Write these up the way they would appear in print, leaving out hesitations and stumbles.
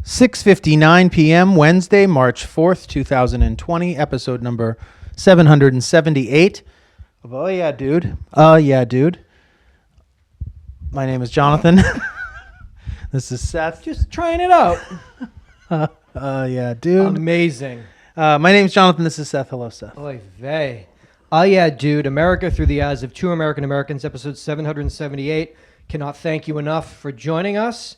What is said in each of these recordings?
6:59 p.m. Wednesday, March 4th, 2020, episode number 778 of Oh Yeah Dude. Yeah Dude. My name is Jonathan. This is Seth. Just trying it out. Yeah Dude. Amazing. My name is Jonathan. This is Seth. Hello, Seth. Oy vey. Oh yeah, dude. America through the eyes of two Americans, episode 778. Cannot thank you enough for joining us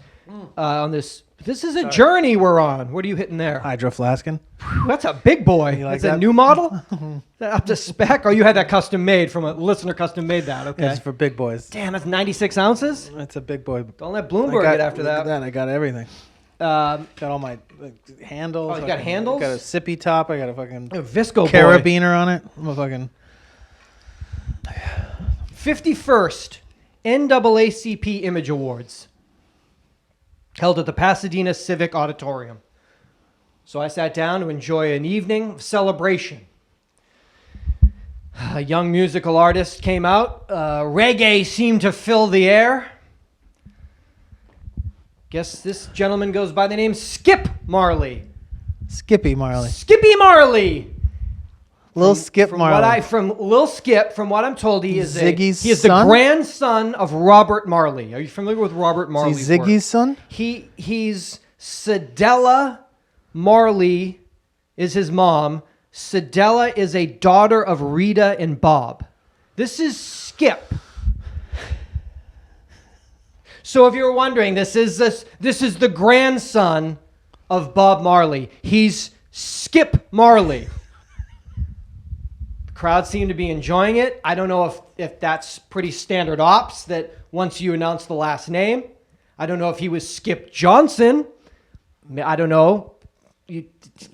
on this. This is a journey we're on. What are you hitting there? Hydro flasking. That's a big boy. You like That's that? a new model? Is that up to spec? Oh, you had that custom made from a listener custom made that. Okay. It's for big boys. Damn, that's 96 ounces? It's a big boy. Don't let Bloomberg get after look at that. I got everything. Got all my handles. Oh, you got handles? I got a sippy top. I got a fucking A Visco boy. carabiner on it. I'm a fucking... 51st NAACP Image Awards held at the Pasadena Civic Auditorium. So I sat down to enjoy an evening of celebration. A young musical artist came out. Reggae seemed to fill the air. Guess this gentleman goes by the name Skip Marley. Skippy Marley. Skippy Marley. Little Skip Marley. From Lil Skip, from what I'm told, he is Ziggy's the son? grandson of Robert Marley. Are you familiar with Robert Marley's Is he Ziggy's work? son? He's Cedella Marley is his mom. Cedella is a daughter of Rita and Bob. This is Skip. So if you're wondering, this is the grandson of Bob Marley. He's Skip Marley. Crowd seemed to be enjoying it. I don't know if that's pretty standard ops, that once you announce the last name. I don't know if he was Skip Johnson. I don't know. It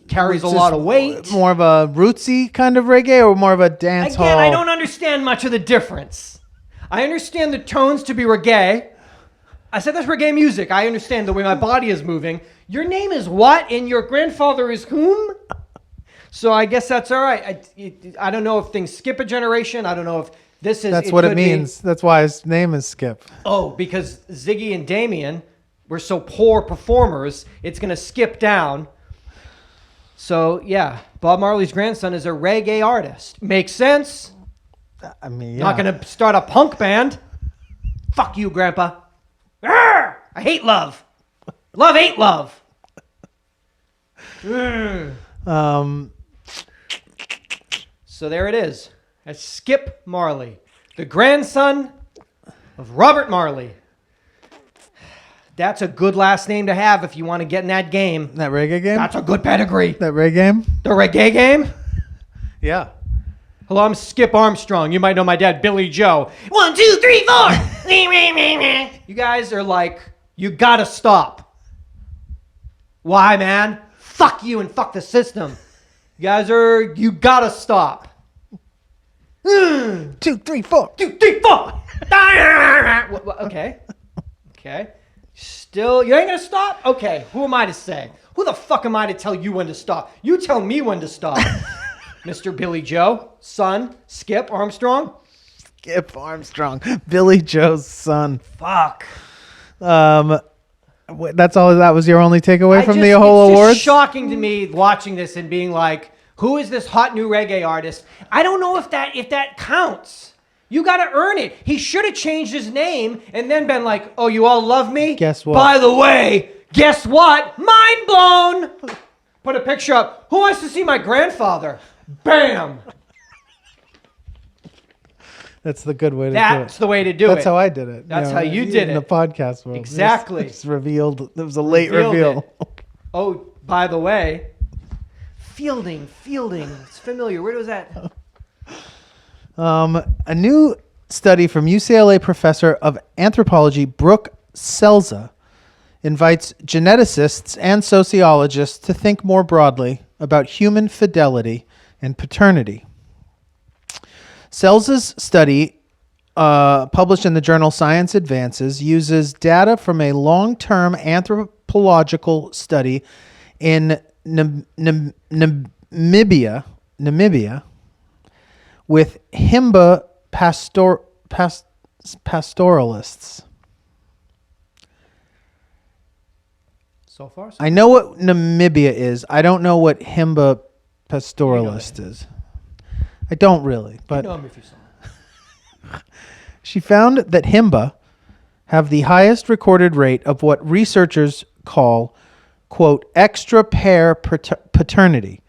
carries a lot of weight. More of a rootsy kind of reggae or more of a dance hall? Again, I don't understand much of the difference. I understand the tones to be reggae. I said that's reggae music. I understand the way my body is moving. Your name is what? And your grandfather is whom? So I guess that's all right. I don't know if things skip a generation. I don't know if this is... That's what it means. That's why his name is Skip. Oh, because Ziggy and Damien were so poor performers, it's going to skip down. So, yeah, Bob Marley's grandson is a reggae artist. Makes sense. I mean, yeah. Not going to start a punk band. Fuck you, Grandpa. Arrgh! I hate love. Love ain't love. So there it is. That's Skip Marley, the grandson of Robert Marley. That's a good last name to have if you want to get in that game. That reggae game? That's a good pedigree. That reggae game? The reggae game? Yeah. Hello, I'm Skip Armstrong. You might know my dad, Billy Joe. 1, 2, 3, 4. You guys are like, you gotta stop. Why, man? Fuck you and fuck the system. You gotta stop. 2, 3, 4. 2, 3, 4. Okay. Okay. Still, you ain't gonna stop? Okay. Who am I to say? Who the fuck am I to tell you when to stop? You tell me when to stop. Mr. Billy Joe, son, Skip Armstrong. Skip Armstrong. Billy Joe's son. Fuck. That's all. That was your only takeaway from the whole it's awards? It's shocking to me watching this and being like, who is this hot new reggae artist? I don't know if that counts. You got to earn it. He should have changed his name and then been like, oh, you all love me? Guess what? By the way, guess what? Mind blown. Put a picture up. Who wants to see my grandfather? Bam. That's the good way to do it. That's the way to do it. That's how I did it. That's how you did in it. the podcast world. Exactly. It's revealed. It was a late Revealed reveal. it. Oh, by the way, Fielding. It's familiar. Where was that? A new study from UCLA professor of anthropology Brooke Selza invites geneticists and sociologists to think more broadly about human fidelity and paternity. Selza's study, published in the journal Science Advances, uses data from a long-term anthropological study in Namibia with Himba pastoralists. So far, so I know what Namibia is. I don't know what Himba pastoralist is. I don't really, but you know him if you saw him. she found that Himba have the highest recorded rate of what researchers call, quote, extra pair paternity.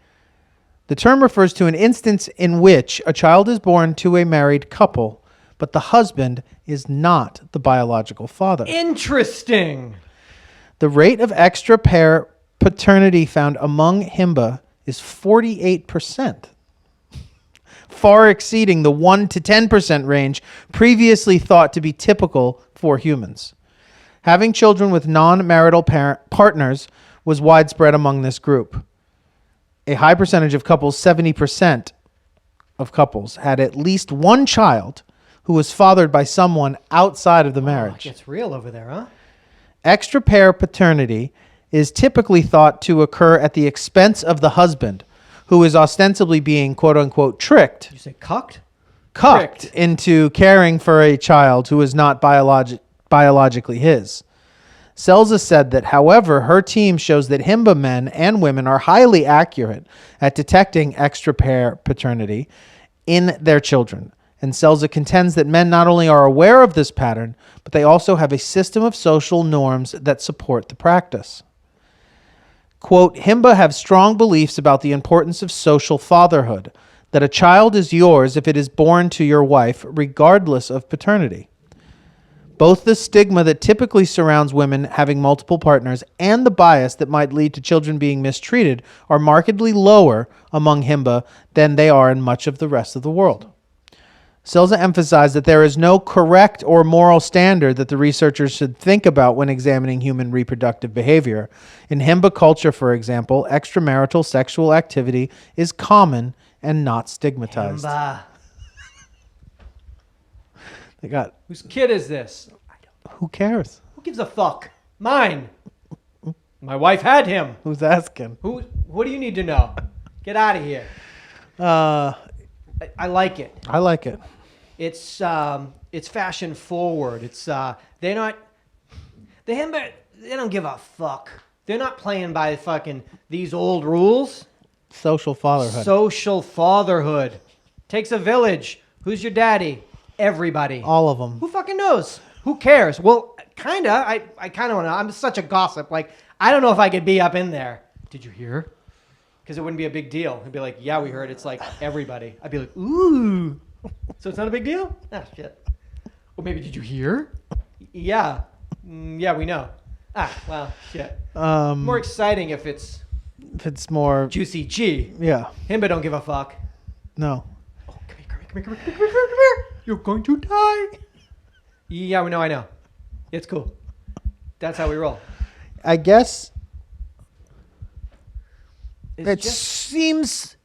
The term refers to an instance in which a child is born to a married couple, but the husband is not the biological father. Interesting. The rate of extra pair paternity found among Himba is 48%, far exceeding the 1 to 10% range previously thought to be typical for humans. Having children with non-marital partners was widespread among this group. A high percentage of couples, 70% of couples, had at least one child who was fathered by someone outside of the marriage. It gets real over there, huh? Extra pair paternity is typically thought to occur at the expense of the husband, who is ostensibly being, quote unquote, tricked You say cucked? into caring for a child who is not biologically his. Selza said that, however, her team shows that Himba men and women are highly accurate at detecting extra pair paternity in their children. And Selza contends that men not only are aware of this pattern, but they also have a system of social norms that support the practice. Quote, Himba have strong beliefs about the importance of social fatherhood, that a child is yours if it is born to your wife, regardless of paternity. Both the stigma that typically surrounds women having multiple partners and the bias that might lead to children being mistreated are markedly lower among Himba than they are in much of the rest of the world. Selza emphasized that there is no correct or moral standard that the researchers should think about when examining human reproductive behavior. In Himba culture, for example, extramarital sexual activity is common and not stigmatized. Himba. They got, Whose kid is this? who cares? Who gives a fuck? Mine. My wife had him. Who's asking? What do you need to know? Get out of here. I like it. I like it. It's fashion forward. It's they don't give a fuck. They're not playing by fucking these old rules. Social fatherhood. Social fatherhood. Takes a village. Who's your daddy? Everybody. All of them. Who fucking knows? Who cares? Well, kinda. I kind of want to know. I'm such a gossip. Like, I don't know if I could be up in there. Did you hear? Because it wouldn't be a big deal. It'd be like, yeah, we heard. It's like everybody. I'd be like, ooh. So it's not a big deal? Ah, shit. Or maybe, did you hear? Yeah. Yeah, we know. Ah, well, shit. More exciting if it's more Juicy G. Yeah. Himba don't give a fuck. No. Oh, come here. You're going to die. Yeah, we know, I know. It's cool. That's how we roll. I guess It's it seems.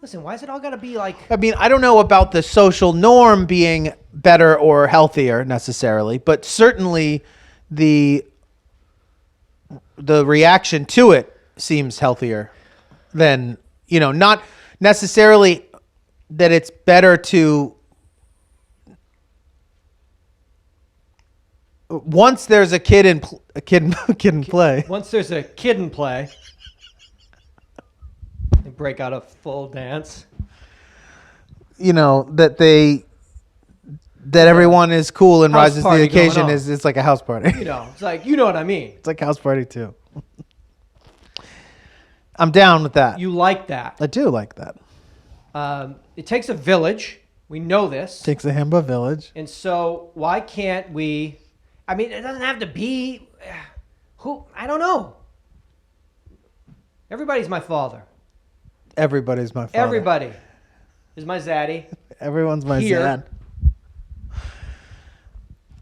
Listen, why is it all got to be like... I mean, I don't know about the social norm being better or healthier necessarily, but certainly the reaction to it seems healthier than, not necessarily that it's better to... Once there's a kid in play. Once there's a kid in play, they break out a full dance. That everyone is cool and House rises to the party going occasion. on. It's like a house party. It's like, you know what I mean. It's like house party too. I'm down with that. You like that. I do like that. It takes a village. We know this. Takes a Himba village. And so why can't we... I mean, it doesn't have to be... I don't know. Everybody's my father. Everybody's my father. Everybody is my zaddy. Everyone's my Here. Zad.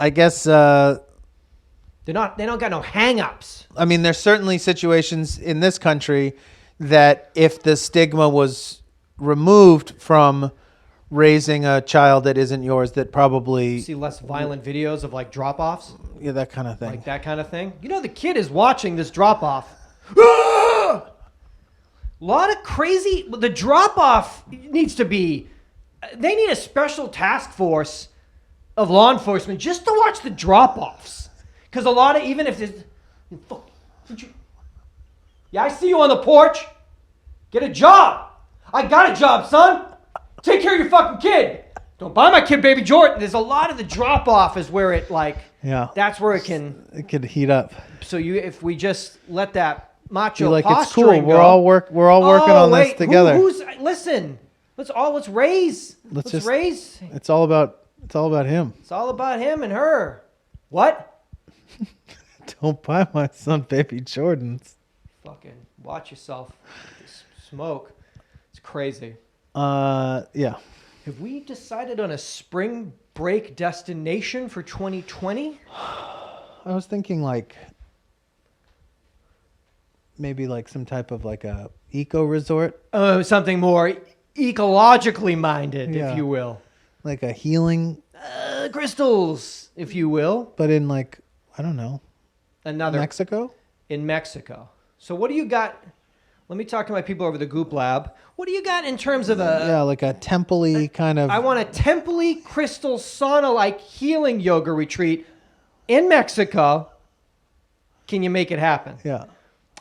I guess... They don't got no hang-ups. I mean, there's certainly situations in this country that if the stigma was removed from raising a child that isn't yours, that probably... See less violent videos of like drop-offs? Yeah, that kind of thing. Like that kind of thing? The kid is watching this drop-off. A lot of crazy... The drop-off needs to be... They need a special task force of law enforcement just to watch the drop-offs. Because a lot of... Even if Fuck. Yeah, I see you on the porch. Get a job. I got a job, son. Take care of your fucking kid. Don't buy my kid Baby Jordan. There's a lot of the drop off is where it that's where it could heat up. So if we just let that macho Be like, it's cool. posturing We're go, all working on this together. Listen. Let's raise. Let's raise. It's all about him. It's all about him and her. What? Don't buy my son Baby Jordans. Fucking watch yourself. This smoke. It's crazy. Yeah. Have we decided on a spring break destination for 2020? I was thinking like maybe like some type of like a eco resort. Something more ecologically minded, Yeah. if you will. Like a healing, Crystals, if you will. but in like, I don't know, Another Mexico? in Mexico. So what do you got? Let me talk to my people over the Goop Lab. What do you got in terms of Like a temple-y kind of. I want a temple-y crystal sauna-like healing yoga retreat in Mexico. Can you make it happen? Yeah.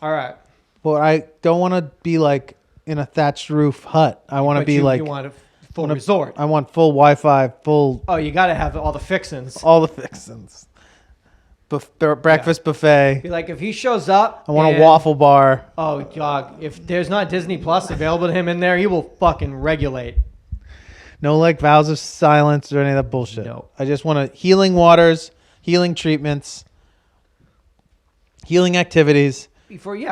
All right. Well, I don't want to be like in a thatched roof hut. I want to But be like. you want a full resort. I want full Wi-Fi, full. Oh, you got to have all the fixins. All the fixins. Breakfast buffet. Be like, if he shows up. I want a waffle bar. Oh, dog. If there's not Disney Plus available to him in there, he will fucking regulate. No like vows of silence or any of that bullshit. No. I just want healing waters, healing treatments, healing activities. Before you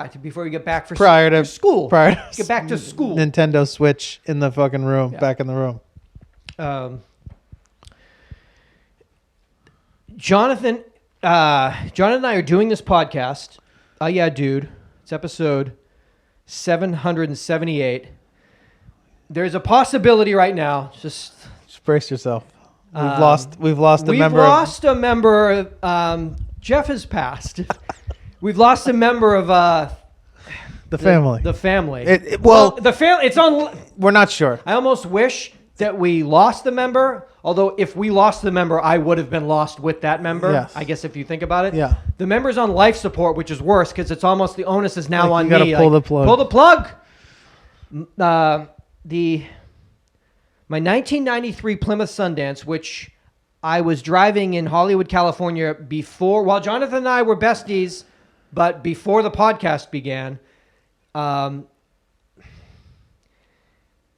get back for school. Prior to get back to school. Nintendo Switch in the fucking room, back in the room. Jonathan and I are doing this podcast. Oh yeah, dude. It's episode 778. There's a possibility right now. Just brace yourself. We've lost a member. We've lost a member. Jeff has passed. We've lost a member of the family. The family. The family. It's on. We're not sure. I almost wish that we lost the member. Although if we lost the member, I would have been lost with that member. Yes. I guess if you think about it. Yeah. The member's on life support, which is worse because it's almost the onus is now on you gotta me. pull the plug. Pull the plug. My 1993 Plymouth Sundance, which I was driving in Hollywood, California while Jonathan and I were besties, but before the podcast began.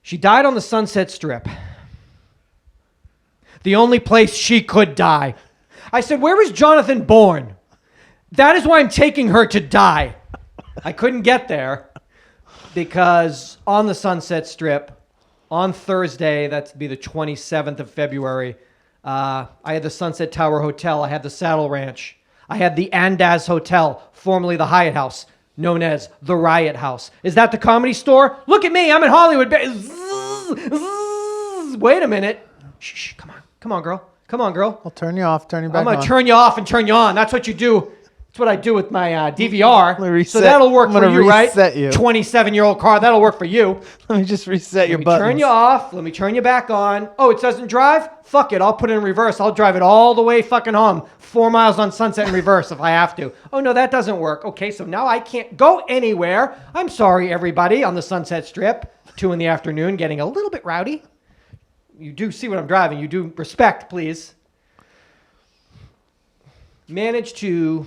She died on the Sunset Strip. The only place she could die. I said, where was Jonathan born? That is why I'm taking her to die. I couldn't get there because on the Sunset Strip, on Thursday, that'd be the 27th of February, I had the Sunset Tower Hotel. I had the Saddle Ranch. I had the Andaz Hotel, formerly the Hyatt House, known as the Riot House. Is that the Comedy Store? Look at me. I'm in Hollywood. Wait a minute. Shh, come on. Come on, girl. Come on, girl. I'll turn you off, turn you back on. I'm going to turn you off and turn you on. That's what you do. That's what I do with my DVR. So that'll work for you, right? You. 27-year-old car. That'll work for you. Let me just reset your buttons. Let me turn you off. Let me turn you back on. Oh, it doesn't drive? Fuck it. I'll put it in reverse. I'll drive it all the way fucking home. 4 miles on Sunset in reverse if I have to. Oh, no, that doesn't work. Okay, so now I can't go anywhere. I'm sorry, everybody, on the Sunset Strip. 2 in the afternoon, getting a little bit rowdy. You do see what I'm driving. You do respect, please. Managed to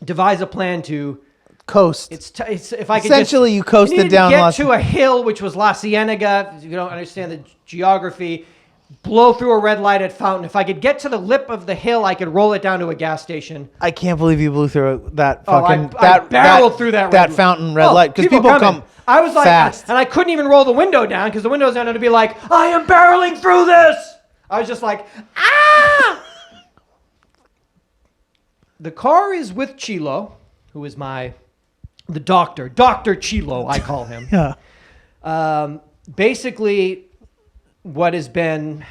devise a plan to coast. It's if I could essentially you coasted down. Get to a hill, which was La Cienega. If you don't understand the geography, blow through a red light at Fountain. If I could get to the lip of the hill, I could roll it down to a gas station. I can't believe you blew through that fucking. I barreled through that fountain red light because people come. I was like, fast. And I couldn't even roll the window down because the window's down to be like, I am barreling through this. I was just like, ah! The car is with Chilo, who is the doctor. Dr. Chilo, I call him. Yeah. Basically, what has been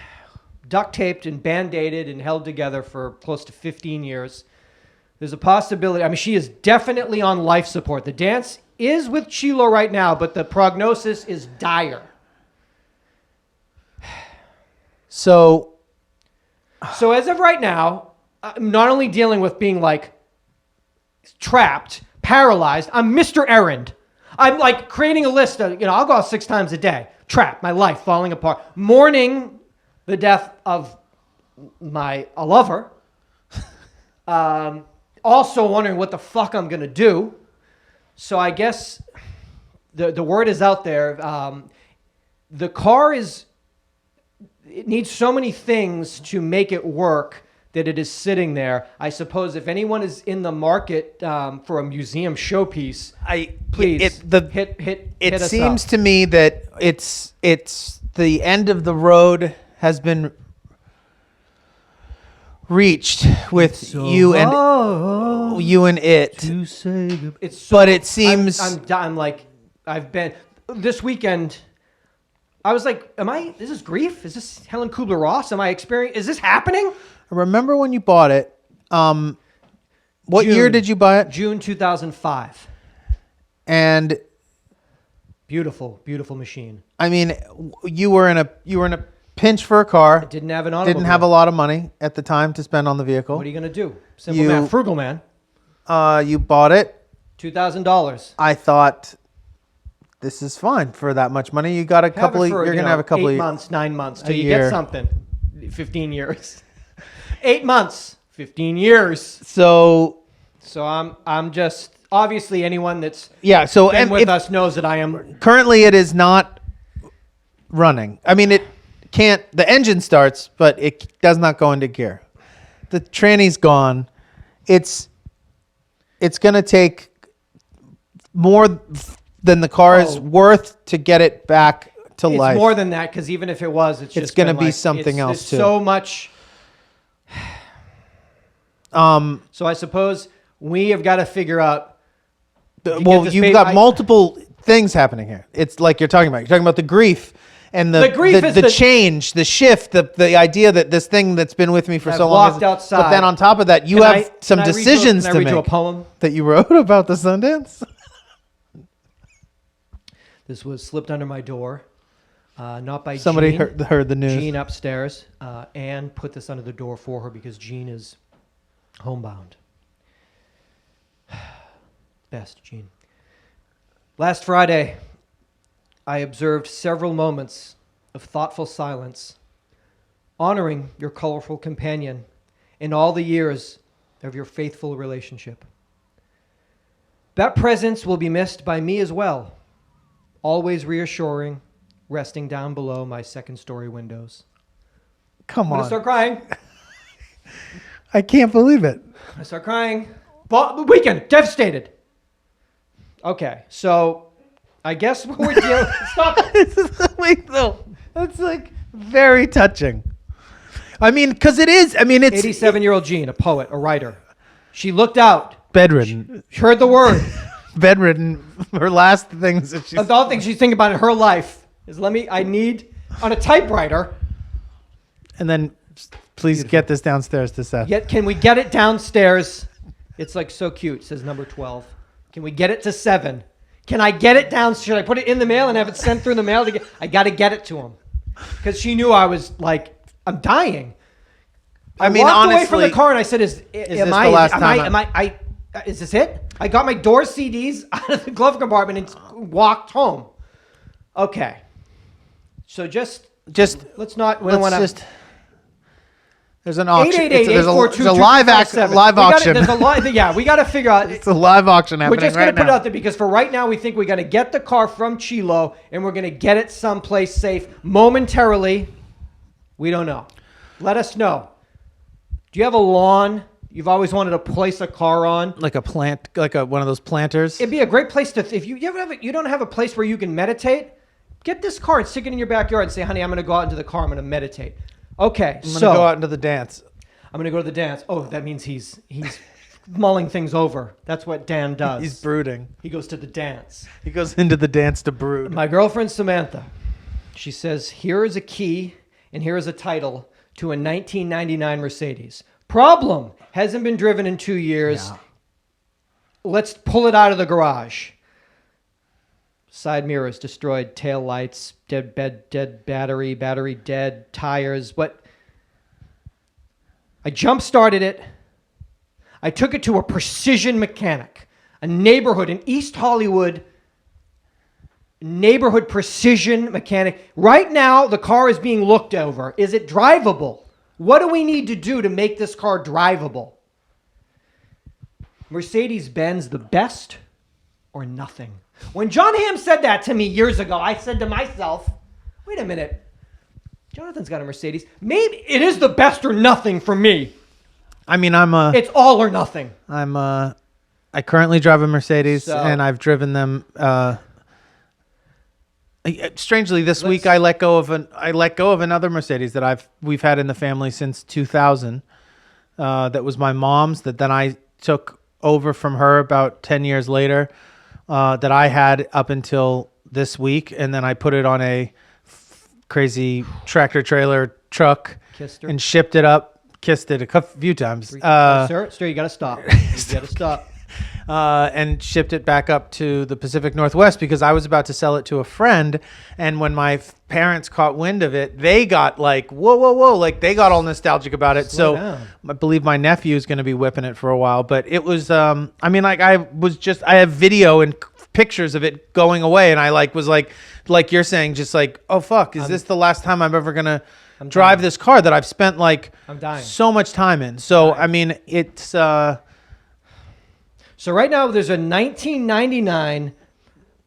duct taped and band-aided and held together for close to 15 years. There's a possibility. I mean, she is definitely on life support. The dance is with Chilo right now, but the prognosis is dire. So as of right now, I'm not only dealing with being like trapped, paralyzed. I'm Mr. Errand. I'm like creating a list of, I'll go out 6 times a day. Trapped, my life falling apart. Mourning the death of a lover. Also wondering what the fuck I'm going to do. So I guess the word is out there. The car it needs so many things to make it work that it is sitting there. I suppose if anyone is in the market for a museum showpiece, please hit It us seems up. to me that it's the end of the road has been reached with you and it. To say it's so, But it seems I'm like I've been this weekend. I was like, is this grief? Is this Helen Kubler-Ross? Is this happening? remember when you bought it. What year did you buy it? June 2005. And Beautiful, beautiful machine. I mean, you were in a pinch for a car. Didn't have an automobile. Didn't have a lot of money at the time to spend on the vehicle. What are you going to do? Simple man, frugal man. You bought it. $2,000. I thought this is fine for that much money. You got a couple. You're gonna have a couple 8 of months, 9 months till you year. get something. 15 years. 8 months, 15 years. So I'm just obviously anyone that's So been and with us knows that I am. currently it is not running. I mean, it can't. The engine starts, but it does not go into gear. The tranny's gone. It's gonna take more than the car is worth to get it back to It's life. more than that because even if it was, it's just gonna been be like, something else, there's too. So much. So I suppose we have got to figure out. You've got multiple things happening here. It's like you're talking about. You're talking about the grief and the change, the shift, the idea that this thing that's been with me for so long. Walked outside. But then on top of that, you have some decisions to read you a make poem? that you wrote about the Sundance. This was slipped under my door, not by Somebody Jean. heard the news. Jean upstairs. Anne put this under the door for her because Jean is homebound. Best, Jean. Last Friday, I observed several moments of thoughtful silence, honoring your colorful companion in all the years of your faithful relationship. That presence will be missed by me as well, always reassuring, resting down below my second-story windows. Come I'm going to on. start crying. I can't believe it. I start crying. Weekend, devastated. Okay, so I guess what we're dealing. Stop it. Wait, though. That's like very touching. I mean, because it is. I mean, it's 87-year-old Jean, a poet, a writer. She looked out. bedridden. She heard the word. Bedridden. Her last things that she's. The only thing she's thinking about in her life is I need on a typewriter. And then please get this downstairs to Seth. Yet, can we get it downstairs? It's like so cute. It says number 12. Can we get it to 7? Can I get it down? Should I put it in the mail and have it sent through the mail? I got to get it to him. Because she knew I was like, I'm dying. I mean, walked honestly, away from the car and I said, is this the last time is this it? I got my Doors CDs out of the glove compartment and walked home. Okay. So just let's not. We don't want to. There's an auction. 888 There's a live auction. We got to figure out. It's a live auction happening. We're just going right to put it now. out there because for right now, we think we're going to get the car from Chilo and we're going to get it someplace safe momentarily. We don't know. Let us know. Do you have a lawn you've always wanted to place a car on? Like a plant, like one of those planters. It'd be a great place to. If you don't have a place where you can meditate, get this car and stick it in your backyard and say, "Honey, I'm going to go out into the car. I'm going to meditate." Okay, I'm gonna go out into the dance. I'm going to go to the dance. Oh, that means he's mulling things over. That's what Dan does. He's brooding. He goes to the dance. He goes into the dance to brood. My girlfriend Samantha, she says, here is a key and here is a title to a 1999 Mercedes. Problem, hasn't been driven in 2 years. Yeah. Let's pull it out of the garage. Side mirrors destroyed, tail lights, dead battery dead, tires. But I jump-started it. I took it to a precision mechanic, a neighborhood in East Hollywood, neighborhood precision mechanic. Right now, the car is being looked over. Is it drivable? What do we need to do to make this car drivable? Mercedes-Benz, the best or nothing? When John Hamm said that to me years ago, I said to myself, wait a minute. Jonathan's got a Mercedes. Maybe it is the best or nothing for me. I mean, It's all or nothing. I currently drive a Mercedes, So- and I've driven them. Strangely, this week I let go of another Mercedes that we've had in the family since 2000. That was my mom's. That then I took over from her about 10 years later. That I had up until this week, and then I put it on a crazy tractor trailer truck Kissed her. and shipped it up. Kissed it a few times. Sir, you got to stop. You got to stop. And shipped it back up to the Pacific Northwest because I was about to sell it to a friend. And when my parents caught wind of it, they got like, whoa, whoa, whoa. Like they got all nostalgic about it. Slow So down. I believe my nephew is going to be whipping it for a while. But it was, I mean, like I have video and pictures of it going away. And I was like you're saying, just like, oh, fuck, is this the last time I'm ever going to drive this car that I've spent like I'm dying. so much time in? So, I mean, it's... So right now there's a 1999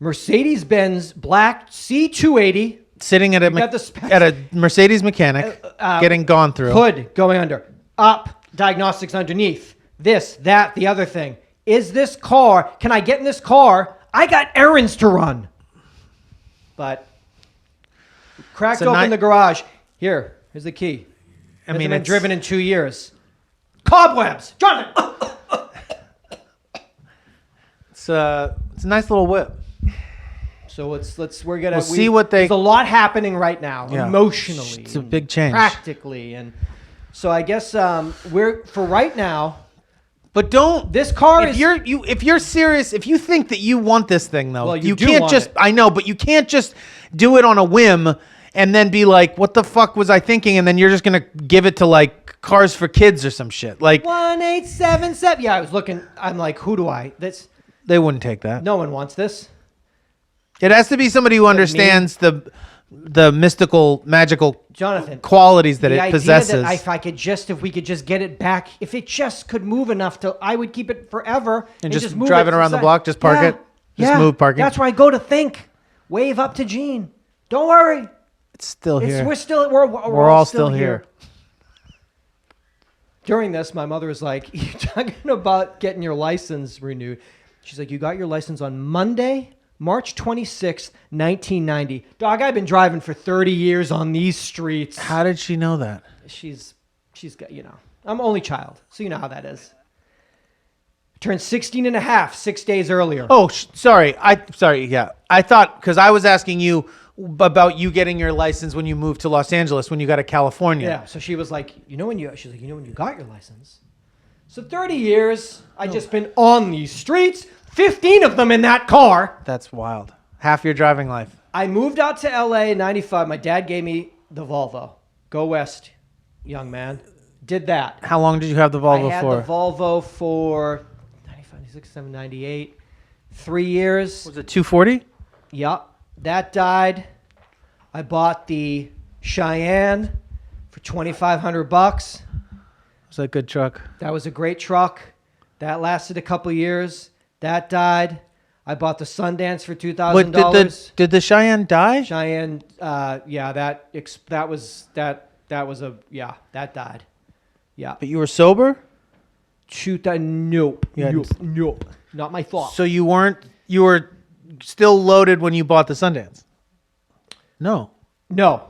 Mercedes-Benz black C280 sitting at got the specs. at a Mercedes mechanic, getting gone through. hood going under, up, diagnostics underneath, this, that, the other thing. Is this car, can I get in this car? I got errands to run. But cracked It's a open the garage. Here's the key. I Hasn't mean, been it's driven in 2 years. Cobwebs. Jonathan. It's a nice little whip. So we're gonna see what they- There's a lot happening right now, Yeah. emotionally. It's a and big change. practically, and so I guess we're for right now. But don't This car if is if you're serious, if you think that you want this thing though, Well, you do can't want just it. I know, but you can't just do it on a whim and then be like, what the fuck was I thinking? And then you're just gonna give it to like Cars for Kids or some shit. Like 1877. Yeah, I was looking. I'm like, who do I? they wouldn't take that. No one wants this. It has to be somebody who understands the mystical, magical Jonathan, qualities that the it idea possesses. that if we could just get it back, if it just could move enough to, I would keep it forever And just move drive it to around the side. block, just park it, just move parking. That's where I go to think. Wave up to Gene. Don't worry. It's still here. We're all still here. During this, my mother was like, "You're talking about getting your license renewed." She's like, "You got your license on Monday, March 26th, 1990." Dog, I've been driving for 30 years on these streets. How did she know that? She's got, I'm only child, so you know how that is. Turned 16 and a half 6 days earlier. Oh, sorry. Yeah. I thought, because I was asking you about you getting your license when you moved to Los Angeles, when you got to California. Yeah, so she was like, when you got your license. So 30 years, I just been on these streets, 15 of them in that car. That's wild. Half your driving life. I moved out to LA in 95. My dad gave me the Volvo. Go west, young man. Did that. How long did you have the Volvo I had for? the Volvo for 95, 96, 97, 98. 3 years. Was it 240? Yup. That died. I bought the Cheyenne for $2,500. Was that a good truck? That was a great truck. That lasted a couple years. That died. I bought the Sundance for $2,000. Did the Cheyenne die? Cheyenne, that died. Yeah. But you were sober? Nope. Yeah. Nope. Not my fault. So you were still loaded when you bought the Sundance? No. No.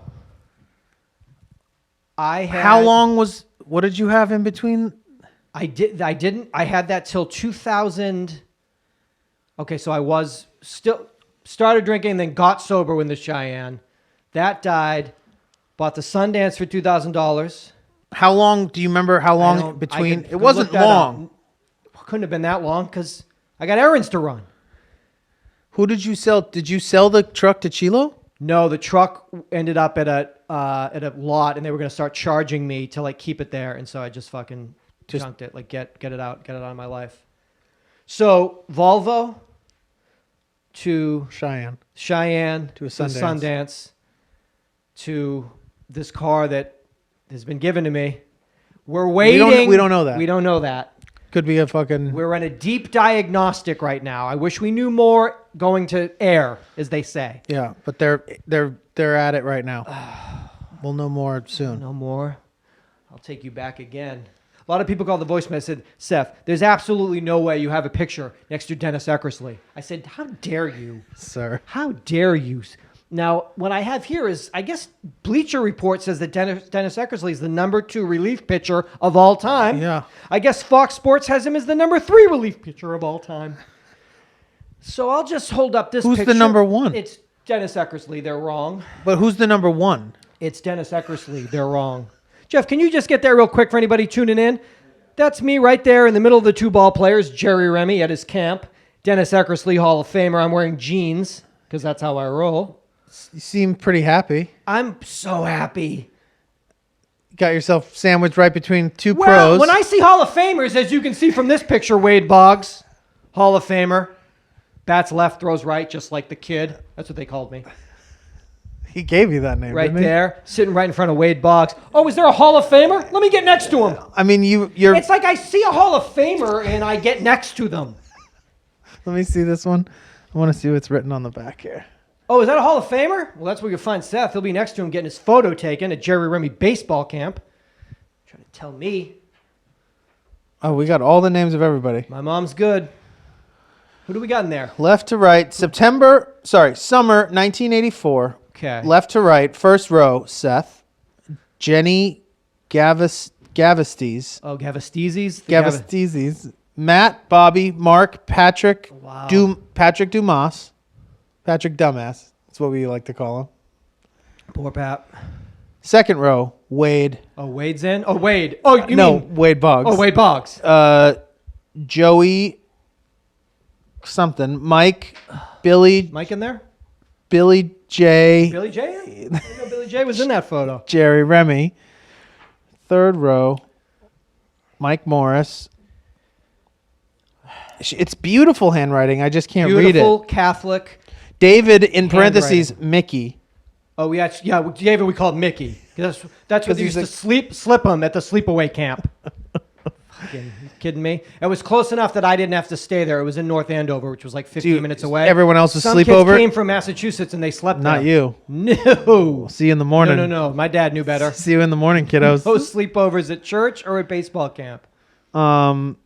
How long what did you have in between? I didn't. I had that till 2000. Okay, so I was still started drinking, then got sober when the Cheyenne. That died. Bought the Sundance for $2,000. How long, do you remember how long between? It wasn't look that long. up. Couldn't have been that long because I got errands to run. Who did you sell? Did you sell the truck to Chilo? No, the truck ended up at a lot, and they were going to start charging me to like keep it there, and so I just fucking Just- junked it. Like get it out of my life. So Volvo to Cheyenne. Cheyenne To a to Sundance. Sundance to this car that has been given to me. We're waiting. We don't know that. We don't know that. Could be a fucking. We're in a deep diagnostic right now. I wish we knew more going to air, as they say. Yeah, but they're at it right now. We'll know more soon. No more. I'll take you back again. A lot of people called the voicemail and said, Seth, there's absolutely no way you have a picture next to Dennis Eckersley. I said, how dare you? Sir. How dare you? Now, what I have here is, I guess Bleacher Report says that Dennis Eckersley is the number 2 relief pitcher of all time. Yeah. I guess Fox Sports has him as the number 3 relief pitcher of all time. So I'll just hold up this Who's picture. the number 1? It's Dennis Eckersley. They're wrong. But who's the number 1? It's Dennis Eckersley. They're wrong. Jeff, can you just get there real quick for anybody tuning in? That's me right there in the middle of the 2 ball players, Jerry Remy at his camp, Dennis Eckersley, Hall of Famer. I'm wearing jeans because that's how I roll. You seem pretty happy. I'm so happy. Got yourself sandwiched right between 2 Well, pros. when I see Hall of Famers, as you can see from this picture, Wade Boggs, Hall of Famer, bats left, throws right, just like the kid. That's what they called me. He gave you that name, Right didn't he? there, sitting right in front of Wade Boggs. Oh, is there a Hall of Famer? Let me get next to him. I mean, you're. It's like I see a Hall of Famer and I get next to them. Let me see this one. I want to see what's written on the back here. Oh, is that a Hall of Famer? Well, that's where you'll find Seth. He'll be next to him getting his photo taken at Jerry Remy baseball camp. Trying to tell me. Oh, we got all the names of everybody. My mom's good. Who do we got in there? Left to right, summer 1984. Okay. Left to right, first row, Seth, Jenny Gavestes, Oh, Gavestizis? Gavestezes, Matt, Bobby, Mark, Patrick, Wow. Patrick Dumas, Patrick Dumbass. That's what we like to call him. Poor Pap. Second row, Wade. Oh, Wade's in? Oh, Wade. Oh, you mean... Wade Boggs. Oh, Wade Boggs. Joey something, Mike, Billy, Mike in there? Billy J, Billy J? I didn't know Billy J was in that photo. Jerry Remy. Third row, Mike Morris. It's beautiful handwriting. I just can't read Beautiful it. Catholic. David, in parentheses, Mickey. Oh, yeah, David we called Mickey. That's what 'Cause they used he's to slip him at the sleepaway camp. Fucking, you kidding me? It was close enough that I didn't have to stay there. It was in North Andover, which was like 15 minutes away. Everyone else was Some sleepover? kids came from Massachusetts and they slept there. Not you. No. See you in the morning. No. My dad knew better. See you in the morning, kiddos. Those sleepovers at church or at baseball camp. Jonathan,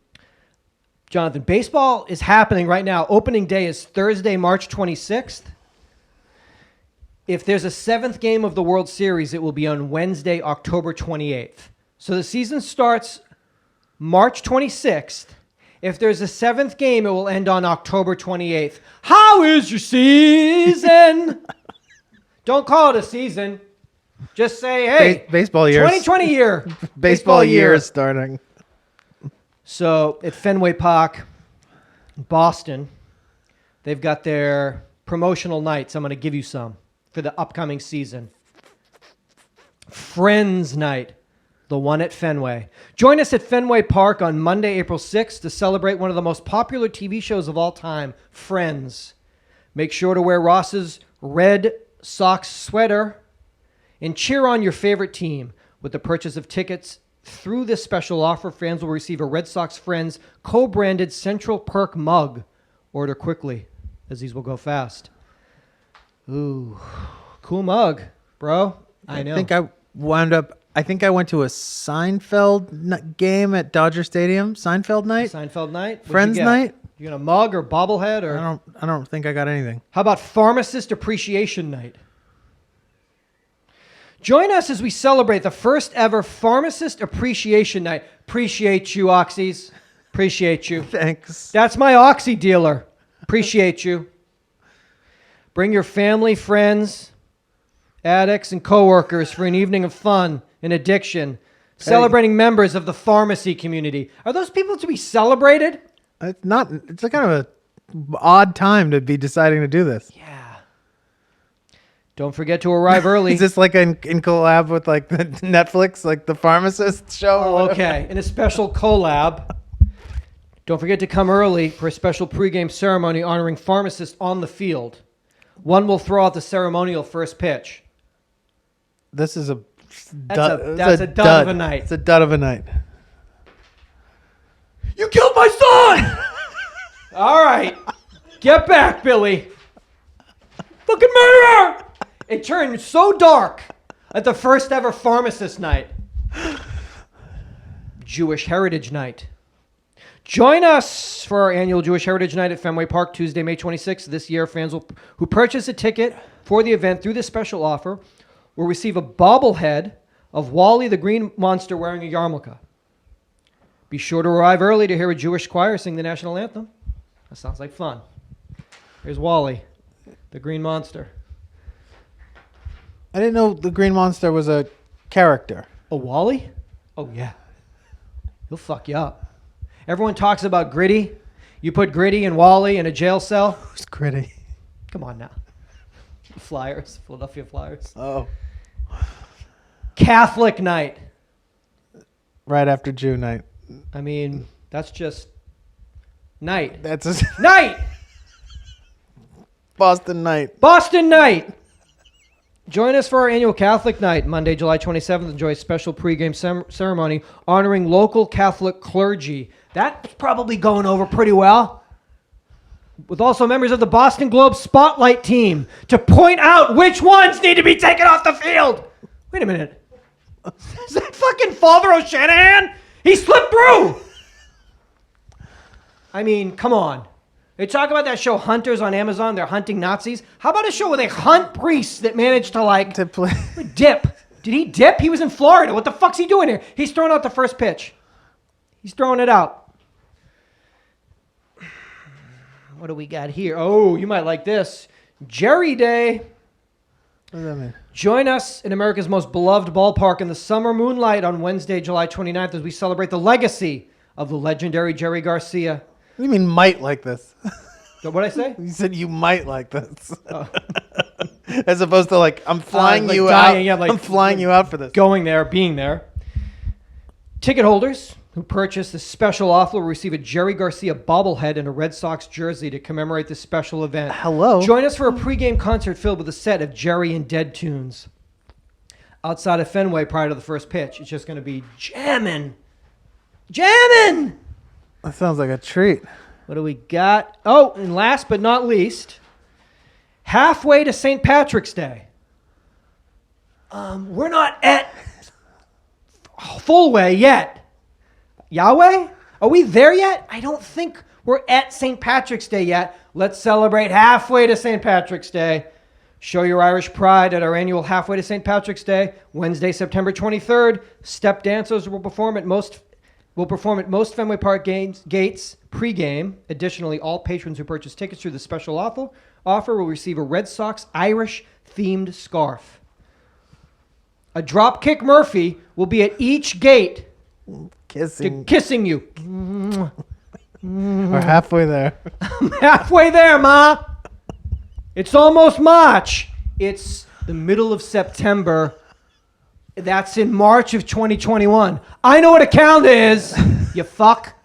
baseball is happening right now. Opening day is Thursday, March 26th. If there's a 7th game of the World Series, it will be on Wednesday, October 28th. So the season starts March 26th. If there's a 7th game, it will end on October 28th. How is your season? Don't call it a season. Just say, hey, baseball year. 2020 year. Baseball year is starting. So at Fenway Park, Boston, they've got their promotional nights. I'm going to give you some for the upcoming season. Friends Night, the one at Fenway. Join us at Fenway Park on Monday, April 6th to celebrate one of the most popular TV shows of all time, Friends. Make sure to wear Ross's Red Sox sweater and cheer on your favorite team. With the purchase of tickets through this special offer, fans will receive a Red Sox Friends co-branded Central Perk mug. Order quickly, as these will go fast. Ooh, cool mug, bro. I know. I think I went to a Seinfeld game at Dodger Stadium. Seinfeld night? Seinfeld night? What'd Friends you get? night? You got a mug or bobblehead or? I don't think I got anything. How about Pharmacist Appreciation Night? Join us as we celebrate the first ever Pharmacist Appreciation Night. Appreciate you, Oxys. Appreciate you. Thanks. That's my Oxy dealer. Appreciate you. Bring your family, friends, addicts, and coworkers for an evening of fun and addiction. Celebrating members of the pharmacy community. Are those people to be celebrated? It's not. It's a kind of a odd time to be deciding to do this. Yeah. Don't forget to arrive early. Is this like in collab with like the Netflix, like the pharmacist show? Oh, okay. In a special collab. Don't forget to come early for a special pregame ceremony honoring pharmacists on the field. One will throw out the ceremonial first pitch. This is That's a dud of a night. It's a dud of a night. You killed my son! All right. Get back, Billy. Fucking murderer! It turned so dark at the first ever pharmacist night. Jewish Heritage Night. Join us for our annual Jewish Heritage Night at Fenway Park, Tuesday, May 26th. This year, fans who purchase a ticket for the event through this special offer will receive a bobblehead of Wally the Green Monster wearing a yarmulke. Be sure to arrive early to hear a Jewish choir sing the national anthem. That sounds like fun. Here's Wally, the Green Monster. I didn't know the Green Monster was a character. Oh, Wally? Oh, yeah. He'll fuck you up. Everyone talks about Gritty. You put Gritty and Wally in a jail cell. Who's Gritty? Come on now. Flyers, Philadelphia Flyers. Oh. Catholic night. Right after Jew night. I mean, that's just night. That's a Night! Boston night. Boston night. Join us for our annual Catholic night, Monday, July 27th. Enjoy a special pregame ceremony honoring local Catholic clergy. That's probably going over pretty well. With also members of the Boston Globe Spotlight team to point out which ones need to be taken off the field. Wait a minute. Is that fucking Father O'Shanahan? He slipped through. I mean, come on. They talk about that show Hunters on Amazon. They're hunting Nazis. How about a show where they hunt priests that manage to play. Dip. Did he dip? He was in Florida. What the fuck's he doing here? He's throwing out the first pitch. He's throwing it out. What do we got here? Oh, you might like this. Jerry Day. What does that mean? Join us in America's most beloved ballpark in the summer moonlight on Wednesday, July 29th as we celebrate the legacy of the legendary Jerry Garcia. What do you mean might like this? What did I say? You said you might like this. Oh. As opposed to like, I'm flying like you dying, out. yeah, like, I'm flying you out for this. Going there, being there. Ticket holders who purchase this special offer will receive a Jerry Garcia bobblehead and a Red Sox jersey to commemorate this special event. Hello. Join us for a pregame concert filled with a set of Jerry and Dead tunes. Outside of Fenway prior to the first pitch. It's just going to be jamming. Jamming! That sounds like a treat. What do we got? Oh, and last but not least, halfway to St. Patrick's Day. We're not at full way yet. Yahweh? Are we there yet? I don't think we're at St. Patrick's Day yet. Let's celebrate halfway to St. Patrick's Day. Show your Irish pride at our annual Halfway to St. Patrick's Day, Wednesday, September 23rd. Step dancers will perform at most Fenway Park gates pregame. Additionally, all patrons who purchase tickets through the special offer will receive a Red Sox Irish-themed scarf. A Dropkick Murphy will be at each gate kissing you. We're halfway there. I'm halfway there, Ma. It's almost March. It's the middle of September. That's in March of 2021. I know what a calendar is, you fuck.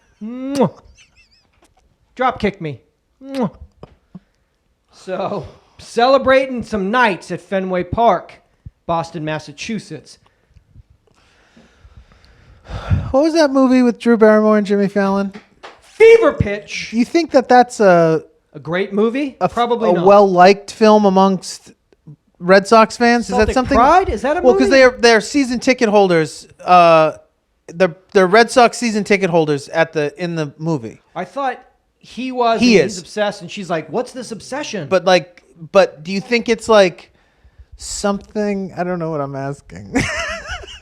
Drop kick me. So, celebrating some nights at Fenway Park, Boston, Massachusetts. What was that movie with Drew Barrymore and Jimmy Fallon? Fever Pitch. Do you think that that's a great movie? Probably not. A well-liked film amongst Red Sox fans? Celtic Is that something? Pride? Is that a movie? Well, because they're season ticket holders. They're Red Sox season ticket holders in the movie. I thought he was. He's obsessed, and she's like, "What's this obsession?" But do you think it's like something? I don't know what I'm asking.